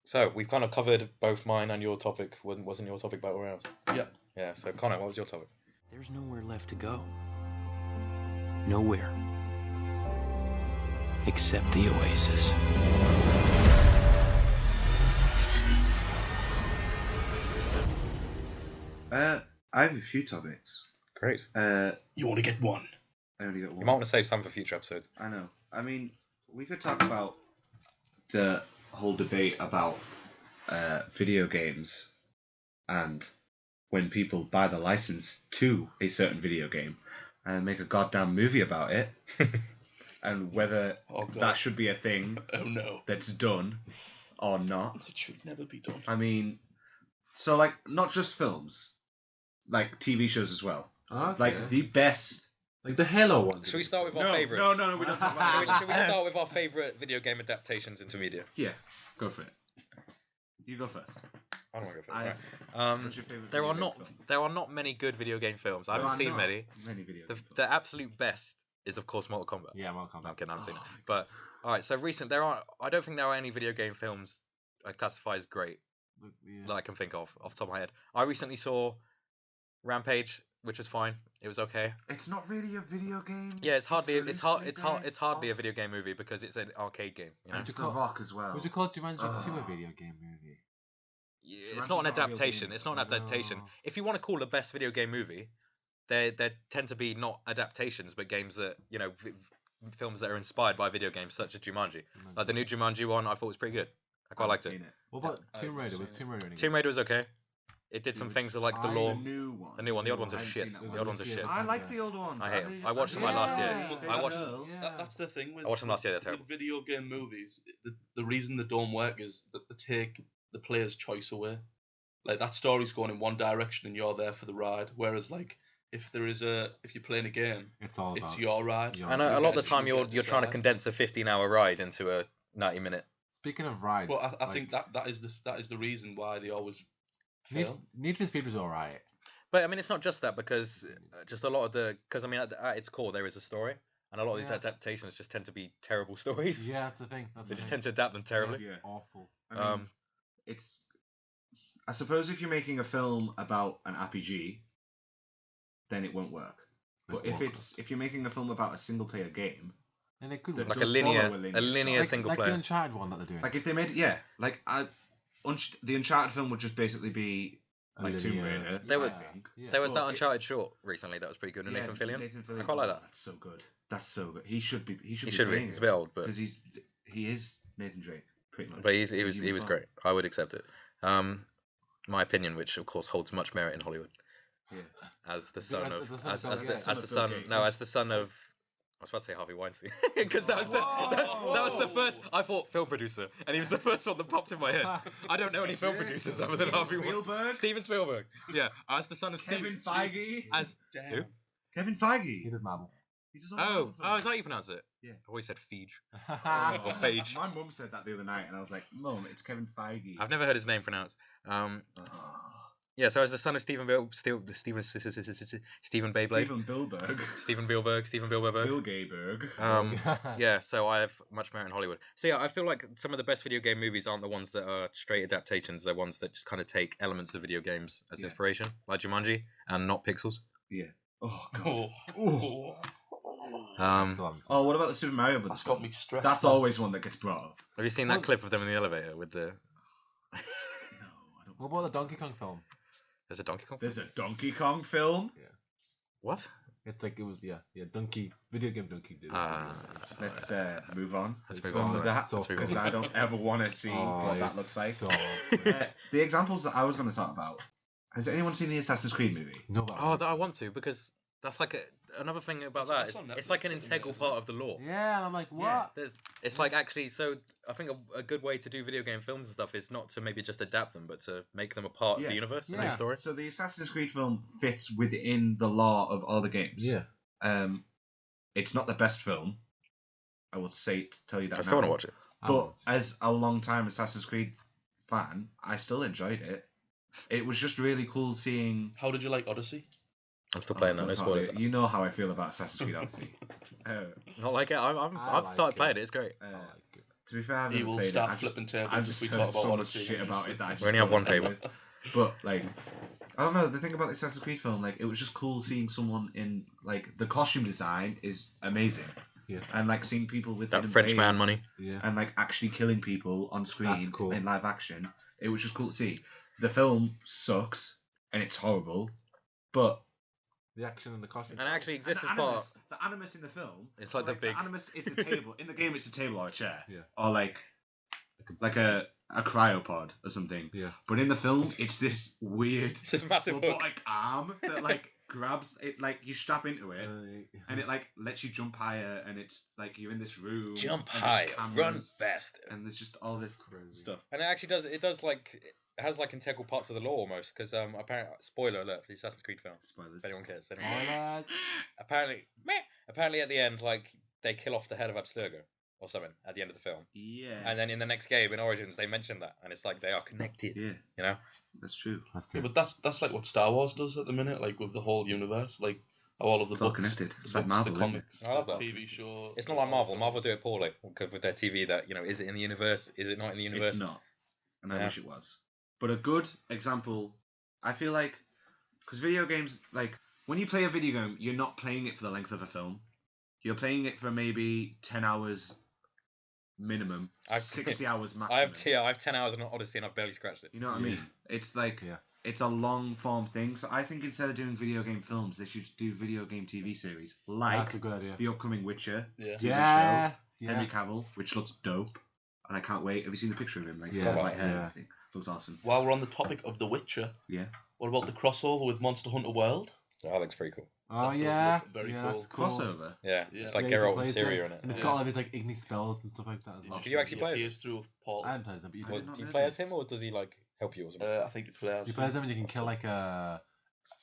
So we've kind of covered both mine and your topic. Wasn't your topic Battle Royales? Yeah. Yeah. So Connor, what was your topic? There's nowhere left to go. Nowhere. Except the Oasis. I have a few topics. Great. You want to get one? I only got You one. might want to save some for future episodes. I know. I mean, we could talk about the whole debate about video games and when people buy the license to a certain video game and make a goddamn movie about it, and whether Oh god. that should be a thing Oh no. that's done or not. It should never be done. I mean, so like not just films, like TV shows as well. Okay. Like the best. Like the Halo one. Should we start with our No, favourites? no, we don't talk about. Should we start with our favourite video game adaptations into media? Yeah, go for it. You go first. I don't want to go I- first. Right. What's your favourite There video are game not film? there are not many good video game films. I There haven't are seen not many. Many video The, game films. the absolute best is of course Mortal Kombat. Yeah, Mortal No, I'm Kombat. kidding, I haven't seen it. Oh. But all right, so I don't think there are any video game films I classify as great Yeah. that I can think of off the top of my head. I recently saw Rampage, which was fine. It was okay. It's not really a video game. Yeah, it's hardly a it's loosely hardly a based video game movie because it's an arcade game. You know, off- It's The Rock as well. Would you call Jumanji 2 a Oh. video game movie? yeah, it's not an Jumanji's not a real adaptation. game, It's not an though. adaptation. No. If you want to call the best video game movie, they tend to be not adaptations, but games that films that are inspired by video games, such as Jumanji. Like the new Jumanji one, I thought was pretty good. I quite liked it. What about Yeah, Tomb I've Raider? Was seen Tomb Raider any Tomb good? Raider was okay. It did some things that like the law. The new one. The new one. The old ones are I haven't shit. seen that The one. old ones are shit. I like the old ones. I hate 'em. really- I watched them like last year. Yeah, I watched- know. Yeah. That's the thing with I watched them last year, they're with terrible. video game movies. The reason they don't work is that they take the player's choice away. Like that story's going in one direction and you're there for the ride. Whereas like if you're playing a game, It's all about. it's your ride. your- And You a lot of get the to- time you you're get to you're trying to decide. condense a 15-hour ride into a 90-minute. Speaking of rides, But I like, think that is the reason why they always Need, fail. Need for Speed was alright. But I mean, it's not just that because just a lot of because I mean, at its core, there is a story, and a lot of these Yeah. adaptations just tend to be terrible stories. Yeah, that's the thing. That's They the just thing. tend to adapt them terribly. Yeah. Awful. I mean, Um, it's. I suppose if you're making a film about an RPG, then it won't work. But Like if you're making a film about a single player game, And it could Like work. Like a does linear, follow a linear story. single like player. the Uncharted one that they're doing. like if they made the Uncharted film would just basically be A like Tomb linear- Raider. There I were- think. Yeah. There was that Well, Uncharted short recently that was pretty good, and Yeah, Nathan Fillion. Nathan Fillion. I quite like Oh, that. That's so good. That's so good. He should be. He should He be. should be. playing He's a it, bit old, but because he is Nathan Drake pretty much. but he was even fun. great. I would accept it. My opinion, which of course holds much merit in Hollywood, Yeah. as the As son the of son of as Bill as Gates. the as the Son of son Bill Gates. no as the son of. I was about to say Harvey Weinstein because that was the that was the first. I thought film producer, and he was the first one that popped in my head. I don't know any film producers other than Harvey Weinstein. Spielberg. Steven Spielberg. Yeah, as the son of Kevin Steven. Feige. As Damn. who? Kevin He Feige. does Marvel. He does all the Oh, Marvel oh, is films. that how you pronounce it? Yeah. I always said Feige. Or Phage. My mum said that the other night, and I was like, "Mum, it's Kevin Feige." I've never heard his name pronounced. Yeah, so as the son of Steven Beyblade. Stephen Bilberg. Steven Spielberg. Bill Gayberg. Yeah, so I have much merit in Hollywood. So yeah, I feel like some of the best video game movies aren't the ones that are straight adaptations. They're ones that just kind of take elements of video games as Yeah. inspiration, like Jumanji, and not pixels. Yeah. Oh god. Oh, Oh, what about the Super Mario Brothers? that's got film? me stressed. That's man. always one that gets brought up. Have you seen that clip of them in the elevator with the? No, I don't. What about the Donkey Kong film? There's a Donkey Kong. There's a Donkey Kong film. What? It's like it was Donkey video game Donkey. Let's move on. Let's move from on. that So because cool. I don't ever want to see what that it's looks like. So... The examples that I was going to talk about. Has anyone seen the Assassin's Creed movie? no, Oh, I want to because that's like another thing about that. It's on It's like an Netflix, isn't it, integral isn't it? part of the lore. yeah, and I'm like, what? Yeah. It's like actually, so I think a good way to do video game films and stuff is not to maybe just adapt them, but to make them a part of Yeah. the universe, a Yeah. new story. So the Assassin's Creed film fits within the lore of all the games. Yeah. It's not the best film, I will tell you that. I still want now. to watch it. But as a long-time Assassin's Creed fan, I still enjoyed it. It was just really cool seeing. How did you like Odyssey? I'm still playing that. Don't No talk spoilers. about it. You know how I feel about Assassin's Creed Odyssey. Not like it. I've started playing it. It's great. I like it. To be fair, I haven't He will played start it. I've flipping just, tables I've if just we heard talk about so much Odyssey. shit about it that I just We only have don't one agree table. with. But like, I don't know. The thing about the Assassin's Creed film, like, it was just cool seeing someone in like the costume design is amazing. Yeah. And like seeing people with That hidden French man blades money. Yeah. and like actually killing people on screen That's cool. in live action, it was just cool to see. The film sucks and it's horrible, but The action and the costume. And it actually exists as and part. the animus in the film, It's like the big- the animus is a table. In the game, it's a table or a chair, Yeah. or like a cryopod or something. Yeah. But in the film, it's this weird It's this massive hook. robotic arm that like grabs it, like you strap into it, and it it like lets you jump higher, and it's like you're in this room. Jump and there's higher, run cameras, faster. and there's just all this Crazy. stuff. And it actually does. It does like. It has like integral parts of the lore almost. Because apparently, spoiler alert for the Assassin's Creed film. Spoilers. If anyone cares. Apparently at the end, like they kill off the head of Abstergo or something at the end of the film. Yeah. And then in the next game in Origins, they mention that, and it's like they are connected. Yeah, You know. that's true. Yeah, but that's like what Star Wars does at the minute, like with the whole universe, like how all of the It's all books, connected. the It's like books, Marvel, the isn't it? comics, I love the that. TV show. It's not like Marvel. Marvel do it poorly with their TV. That is it in the universe? Is it not in the universe? It's not, and I Yeah. wish it was. But a good example, I feel like, because video games, like when you play a video game, you're not playing it for the length of a film. You're playing it for maybe 10 hours minimum, 60 hours maximum. I have 10 hours on Odyssey and I've barely scratched it. You know what I mean? It's like Yeah. it's a long form thing. So I think instead of doing video game films, they should do video game TV series, like That's a good idea. the upcoming Witcher Yeah. TV Yes. show, Yeah. Henry Cavill, which looks dope, and I can't wait. Have you seen the picture of him? Like he's Yeah. got white hair and Yeah. everything. Looks awesome. While we're on the topic of The Witcher, Yeah. what about the crossover with Monster Hunter World? That looks pretty cool. Oh That does yeah. look very yeah, cool. that's cool. Crossover. Yeah, Yeah. it's like Yeah, you Geralt can and play Ciri them, in it. and it's Yeah. got all of his like igni spells and stuff like that as well. Did you actually play as He him? appears through Portal. I haven't played them, but you Well, do. not Do you know play as this. him or does he like help you or something? I think you play as You him. play them and you can kill like a.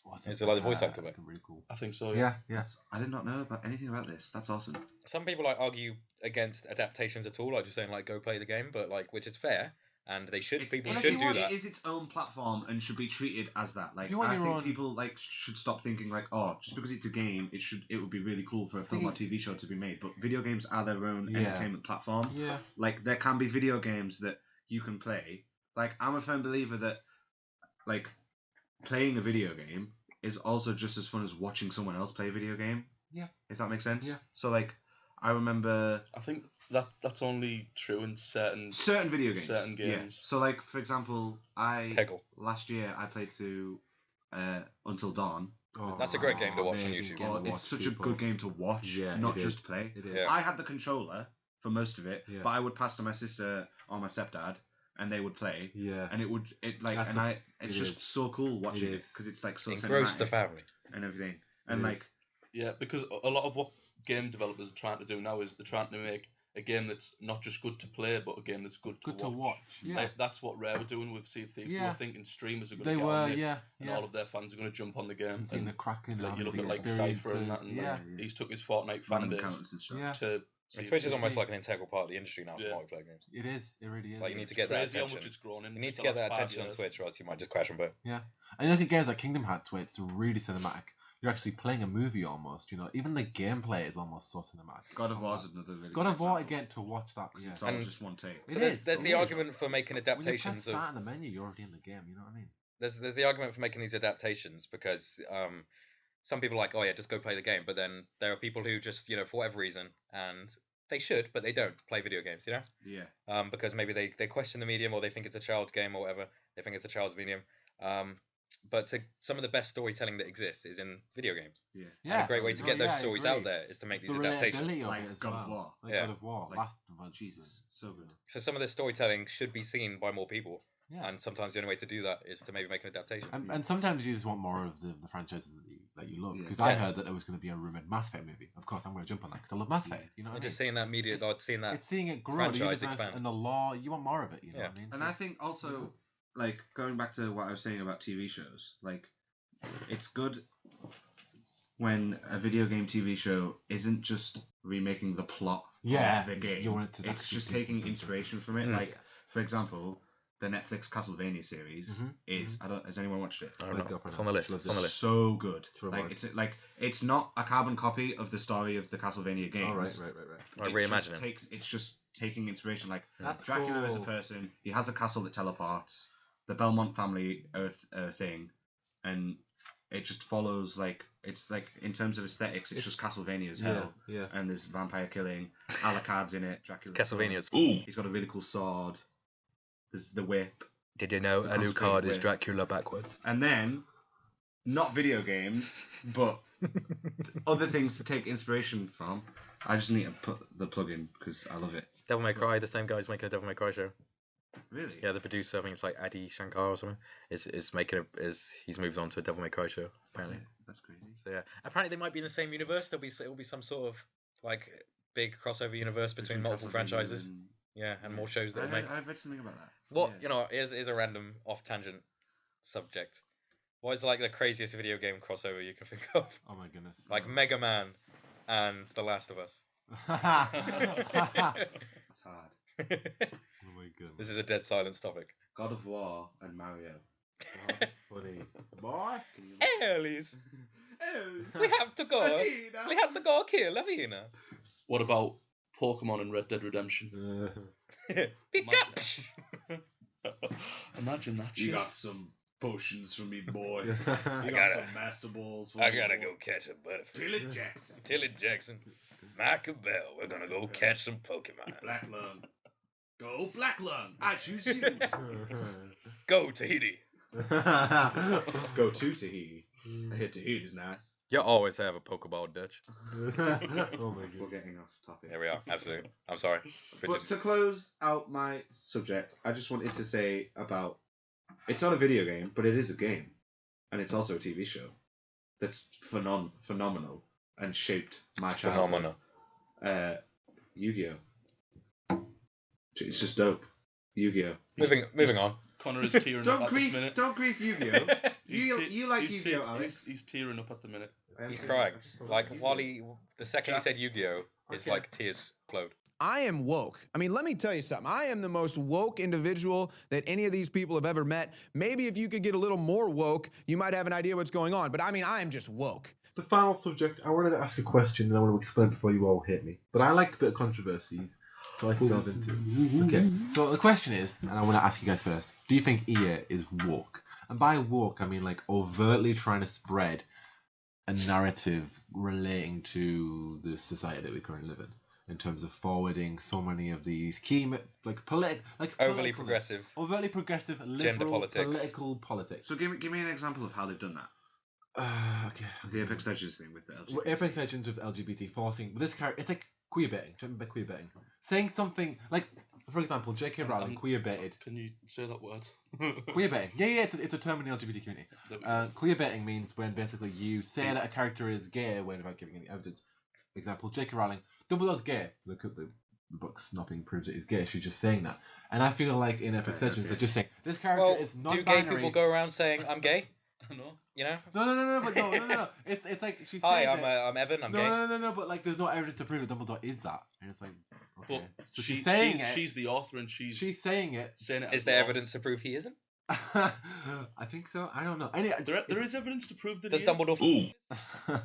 What's Is it like the voice actor bit? Really cool. I think so. Yeah, yeah. I did not know about anything about this. That's awesome. Some people like argue against adaptations at all, like just saying like go play the game, but like which is fair, and they should. People Like, should it's- do that. It is its own platform and should be treated as that. Like You want I your think own- people like should stop thinking like, oh, just because it's a game, it would be really cool for a film or TV show to be made. But video games are their own Yeah. entertainment platform. Yeah. Like there can be video games that you can play. Like I'm a firm believer that like playing a video game is also just as fun as watching someone else play a video game. Yeah. If that makes sense. Yeah. So like I remember I think that's only true in certain. certain video games. Certain Yeah. games. So like for example, Peggle. last year I played through Until Dawn. Oh, That's a great game to watch on amazing YouTube. game to Oh, watch, it's such people. a good game to watch, Yeah, not it just is. play. It is. Yeah. I had the controller for most of it, Yeah. but I would pass to my sister or my stepdad, and they would play, Yeah. and That's it's it just is. so cool watching it is. because it's like so Engross the cinematic family. and everything, and is. like Yeah, because a lot of what game developers are trying to do now is they're trying to make a game that's not just good to play, but a game that's good to Good watch. to watch. Yeah. Like, that's what Rare were doing with Sea of Thieves. They Yeah. were thinking streamers are going They to get were, on this, yeah, and yeah. all of their fans are going to jump on the game. And seeing the Kraken. like, you having look the at like Cypher and that, and experiences, like, yeah. he's took his Fortnite fan random base accountants and stuff. Yeah. to. Sea of Twitch is Thieves. almost like an integral part of the industry now for Yeah. multiplayer games. It is. It really is. Like you need It's to get that crazy how much attention. it's grown in. You need just to the get that last 5 attention on years. Twitch, or else you might just crash and burn. Yeah. And you look at games like Kingdom Hearts where it's really cinematic. You're actually playing a movie almost, you know. Even the gameplay is almost so cinematic. God of War is another really God good of War example, again to watch that. 'cause Yeah. it's all And- just one take. It So is, there's it the is. argument for making When you press adaptations of start in the menu, you're already in the game. You know what I mean? there's the argument for making these adaptations because some people are like, oh yeah, just go play the game, but then there are people who just for whatever reason, and they should but they don't play video games, Yeah. because maybe they question the medium or they think it's a child's game or whatever, they think it's a child's medium, but some of the best storytelling that exists is in video games. Yeah. And a great way to get those I stories agree. out there is to make these The adaptations. relatability of Like it as God of well. War. Like Yeah. God of War, Like, Last of Us, Jesus, so good. So some of this storytelling should be seen by more people, Yeah. and sometimes the only way to do that is to maybe make an adaptation. And sometimes you just want more of the franchises that you love. Yeah. Because I Yeah. heard that there was going to be a rumored Mass Effect movie. Of course, I'm going to jump on that because I love Mass Effect. You know what I And mean? just seeing that media, It's- or seeing that It's seeing it grow, the franchise universe expand. and the law. You want more of it. You know Yeah. what I mean? And So- I think also, like, going back to what I was saying about TV shows, like, it's good when a video game TV show isn't just remaking the plot Yeah, of the game. you want it to It's actually just do taking something. inspiration from it. Mm. Like, for example, the Netflix Castlevania series is. Has anyone watched it? I don't My know. girlfriend It's on the has- list. she It's loves on the it. list. So good. True Like Wars. it's not a carbon copy of the story of the Castlevania games. Oh, right. Like reimagining. It's just taking inspiration. Like That's Dracula is a cool. person. He has a castle that teleports. The Belmont family are a thing, and it just follows like it's like in terms of aesthetics, it's just Castlevania as hell. Yeah. And there's vampire killing. Alucard's in it. Dracula's Castlevania's. sword. He's got a really cool sword. There's the whip. Did you know The Alucard concentrated is whip. Dracula backwards? And then, not video games, but other things to take inspiration from. I just need to put the plug in because I love it. Devil May Cry, the same guy's making a Devil May Cry show. Really? Yeah, the producer, I think it's like Adi Shankar or something, is making he's moved on to a Devil May Cry show apparently. Yeah, that's crazy. So yeah, apparently they might be in the same universe. It'll be some sort of like big crossover universe between multiple Castlevania franchises. and- Yeah, and more shows that I will make. I've read something about that. What Yeah. is a random off tangent subject. What is like the craziest video game crossover you can think of? Oh my goodness. Like Mega Man and The Last of Us. It's hard. Oh my goodness. This is a dead silence topic. God of War and Mario. Funny. Boy. Ellis, we have to go. We have to go kill Lavina. What about Pokemon and Red Dead Redemption? Pikachu. Imagine that shit. You got some potions for me, boy. You I got gotta- some master balls for I me, gotta boy. go catch a butterfly. Tilly Jackson. Tilly Jackson. Michael Bell. We're gonna go catch some Pokemon. Black Lung. Go Black Lung. I choose you. Go Tahiti. Go to Tahiti. I hear Tahiti's nice. You always have a Pokeball, Dutch. Oh my We're god. getting off topic. There we are. Absolutely. I'm sorry. But to close out my subject, I just wanted to say about it's not a video game, but it is a game, and it's also a TV show that's phenomenal and shaped my childhood. Phenomenal. Yu-Gi-Oh. It's just dope. Yu-Gi-Oh. Moving on. Connor is tearing up at this minute. Don't grief Yu-Gi-Oh. You like he's Yu-Gi-Oh, Alex? He's tearing up at the minute. He's crying. Like while the second he said Yu-Gi-Oh, it's Okay. like tears flowed. I am woke. I mean, let me tell you something. I am the most woke individual that any of these people have ever met. Maybe if you could get a little more woke, you might have an idea what's going on. But I mean, I am just woke. The final subject, I wanted to ask a question and I want to explain before you all hit me. But I like a bit of controversies, so I can delve into it. Okay, so the question is, and I want to ask you guys first, do you think EA is woke? And by woke, I mean like overtly trying to spread a narrative relating to the society that we currently live in terms of forwarding so many of these key, Overly progressive. overtly progressive, liberal, Gender politics. political politics. So give me an example of how they've done that. Okay. The Apex Legends thing with the LGBT. Well, Apex Legends with LGBT forcing this character, it's like queer baiting. Do you remember queer baiting? Saying something like, for example, J.K. Rowling queer baited. Can you say that word? Queer baiting. Yeah, it's a term in the LGBT community. There we go. Queer baiting means when basically you say that a character is gay without giving any evidence. Example, J.K. Rowling, Dumbledore's gay. Look at the book's nothing proves it is gay. She's just saying that. And I feel like in Apex Legends, they're just saying this character Well, is do non-binary. gay people go around saying I'm gay? I know. You know? No. It's like she's Hi, saying I'm Evan. I'm gay. No, but like there's no evidence to prove that Dumbledore is that. And it's like, okay. But So she's saying it. She's the author and she's saying it. saying it. Is as there well. evidence to prove he isn't? I think so. I don't know. There is evidence to prove that Does he is. Dumbledore?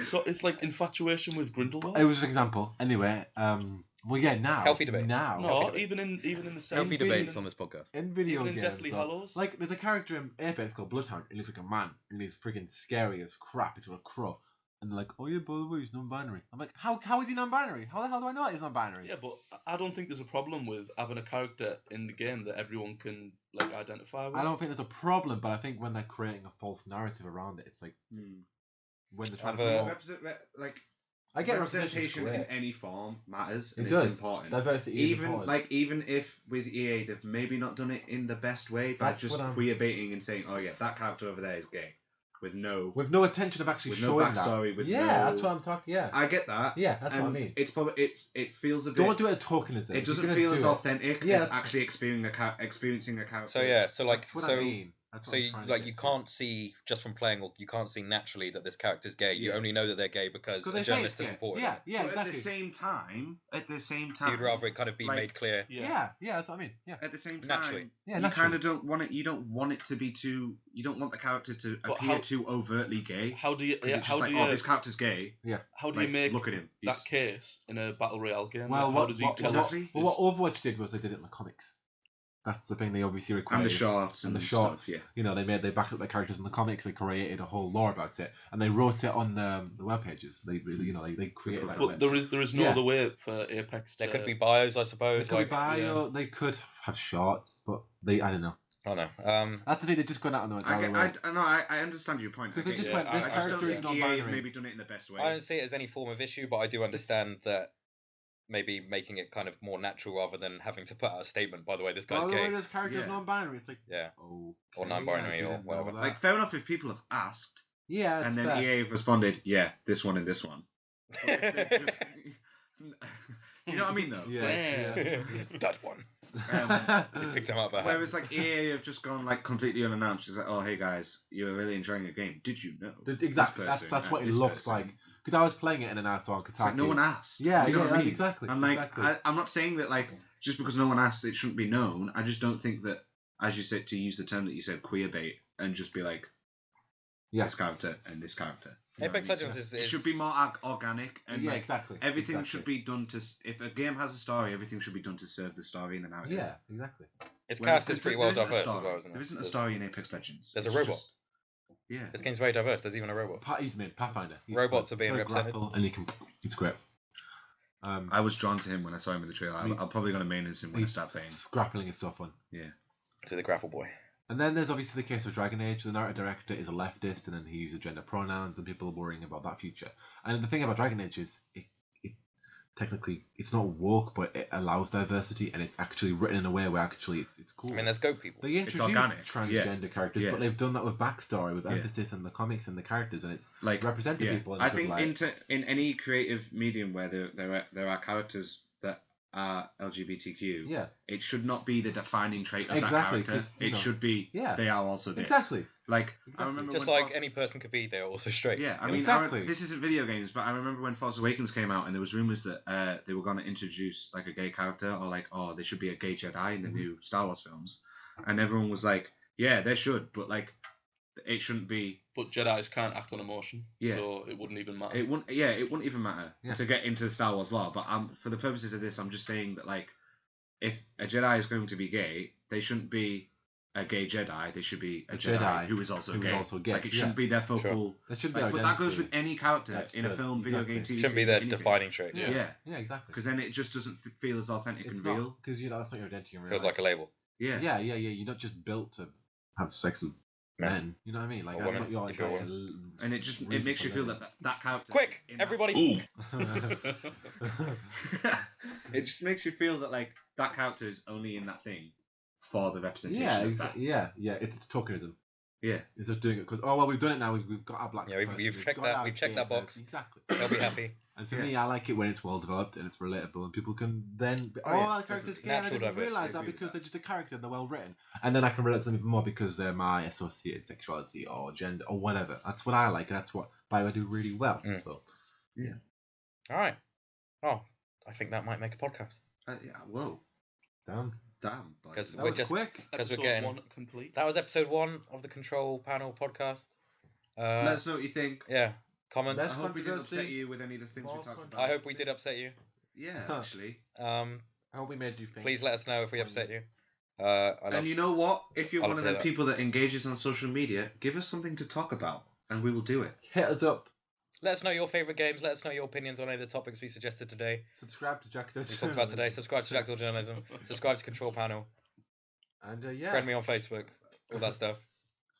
So it's like infatuation with Grindelwald. It was just an example. Anyway, well, yeah, now. Healthy debate. Now. No, even in the same Healthy Even debates on this podcast. In video Even in games. Deathly though, Hallows? Like, there's a character in Apex called Bloodhound. He looks like a man. And he's freaking scary as crap. He's got a crow. And they're like, oh yeah, by the way, he's non-binary. I'm like, how is he non-binary? How the hell do I know he's non-binary? Yeah, but I don't think there's a problem with having a character in the game that everyone can like identify with. I don't think there's a problem, but I think when they're creating a false narrative around it, it's like when they're trying Have to promote. I I get representation in great. any form matters, It and does. it's important. Diversity is Even important. even if with EA they've maybe not done it in the best way by That's just what I'm- queer baiting and saying, oh yeah, that character over there is gay, with no intention of actually with no showing backstory, that. with yeah, no- that's what I'm talking. Yeah, I get that. yeah, that's what I and mean. It's probably it feels a bit. Don't do it as tokenism. It If you're doesn't gonna feel do as it- authentic Yeah, as that's- actually experiencing a character. So yeah, so like That's what so I mean. That's what So I'm you trying to like get you to. can't see just from playing, or you can't see naturally that this character's gay. You Yeah. only know that they're gay because Because a they say journalist it's has gay. reported Yeah, it. yeah, But exactly. at the same time, So you'd rather it kind of be like, made clear. Yeah. Yeah, that's what I mean. Yeah. at the same time, Naturally. Yeah, you naturally. kind of don't want it. You don't want it to be too. You don't want the character to But appear how- too overtly gay. How do you? 'Cause Yeah, it's how just do like, you? oh, this character's gay. How do Like, you make look at him. that case in a battle royale game? Well, Like, how does he tell us? exactly. Well, what Overwatch did was they did it in the comics. That's the thing they obviously required. And the shorts and and the shorts. stuff, yeah. You know, they backed up their characters in the comics. They created a whole lore about it, and they wrote it on the web pages. They created that. But there is no Yeah. other way for Apex to. There could be bios, I They suppose. could Like, be bio. They could have shorts, but I don't know. I don't know. That's the thing. They just gone out and went. I understand your point. Because they just Yeah, went. This I I just character don't is think EA have non-binary. maybe done it in the best way. I don't see it as any form of issue, but I do understand that maybe making it kind of more natural rather than having to put out a statement. By the way, this guy's By the way, gay. this character is Yeah. non-binary. It's like, Yeah. oh, Or non-binary or whatever. Like, fair enough if people have asked, yeah, and it's then fair. EA have responded, yeah, this one and this one. But if they've just- you know what I mean, though? Yeah. That one. Um, Picked him up. Whereas like EA have just gone like completely unannounced. It's like, oh hey guys, you're really enjoying a game. Did you know? Exactly. This person That's what and it this looks person? like. Because I was playing it and then I saw It's like Kotaku. no one asked. Yeah, you know what I mean? exactly. And like, exactly. I'm not saying that like just because no one asked, it shouldn't be known. I just don't think that, as you said, to use the term that you said, queer bait, and just be like, Yeah. this character and this character. You know Apex what I mean? Legends is It should be more organic and yeah, like exactly. everything exactly. should be done to. If a game has a story, everything should be done to serve the story and the narrative. Yeah, exactly. Its Whereas cast is there- pretty there well isn't a diverse as story. well, isn't it? There isn't a There's- story in Apex Legends. There's a It's robot. just- yeah. This game's very diverse. There's even a robot. Partie's made Pathfinder. He's Robots got are being good represented. grapple And he can. It's great. I was drawn to him when I saw him in the trailer. I'm probably going to main as him when I start playing. Grappling is so fun. Yeah. To the grapple boy. And then there's obviously the case of Dragon Age. The narrative director is a leftist, and then he uses gender pronouns, and people are worrying about that future. And the thing about Dragon Age is, it technically it's not woke, but it allows diversity, and it's actually written in a way where actually it's cool. I mean, there's goat people. They introduce organic, transgender characters, yeah. but they've done that with backstory, with Yeah. emphasis on the comics and the characters, and it's Like represented yeah. people. In I a good think light. in any creative medium where there are characters that are LGBTQ, Yeah, it should not be the defining trait of Exactly, that character. 'cause, you It know, should be yeah. they are also this. exactly. Like I Exactly. remember Just when like Force- any person could be, they're also straight. Yeah, I You know? mean, Exactly. this isn't video games, but I remember when Force Awakens came out, and there was rumors that they were going to introduce like a gay character, or like, oh, there should be a gay Jedi in the new Star Wars films, and everyone was like, yeah, there should, but like, it shouldn't be. But Jedi's can't act on emotion, Yeah. so it wouldn't even matter. It wouldn't. Yeah, it wouldn't even matter Yeah. to get into Star Wars lore. But for the purposes of this, I'm just saying that like, if a Jedi is going to be gay, they shouldn't be a gay Jedi. They should be a Jedi who is also gay. Like it shouldn't be their focal. That should be Like, but that goes with any character That in a should- film, video game, exactly. TV Shouldn't be series, their anything. defining trait. Yeah. Yeah, Yeah, exactly. because then it just doesn't feel as authentic It's and not, real. because that's not your identity in real Feels life. like a label. Yeah. Yeah. You're not just built to have sex with men. You know what I mean? Like Or that's women, not your if you're a entire And it reason makes for you feel living. that character. Quick, in that- everybody. it just makes you feel that like that character is only in that thing for the representation yeah, of that. yeah. It's tokenism. Yeah. It's just doing it because we've done it now. We've got our black. Yeah, we've person, checked got that- our we've checked gay that box. person. Exactly. They'll be happy. And for Yeah. me, I like it when it's well developed and it's relatable, and people can then be, Oh, yeah, our character's definitely. gay. And I Natural didn't diversity, realise I that agree with because that. they're just a character and they're well written, and then I can relate to them even more because they're my associated sexuality or gender or whatever. That's what I like, and that's what Bio do really well. Mm. So All right. Oh, I think that might make a podcast. Yeah. Whoa. damn, Damn. buddy. Because that we're was just quick. because we're Episode getting 1 complete. that was episode 1 of the Control Panel podcast. Let us know what you think. Yeah, comments. Less I hope we didn't upset controversy, you with any of the things we more talked about. I hope we did upset you. Yeah, Huh. actually. I hope we made you think. Please let us know if we upset you. I love, And you know what? If you're I'll one of say the that. people that engages on social media, give us something to talk about, and we will do it. Hit us up. let us know your favorite games. Let us know your opinions on any of the topics we suggested today. Subscribe to Jack Does. We talked about today. Subscribe to Jackdaw Journalism. Subscribe to Control Panel. And yeah. Friend me on Facebook. All that stuff.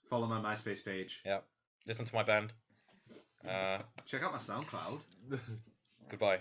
Follow my MySpace page. Yeah. Listen to my band. Check out my SoundCloud. Goodbye.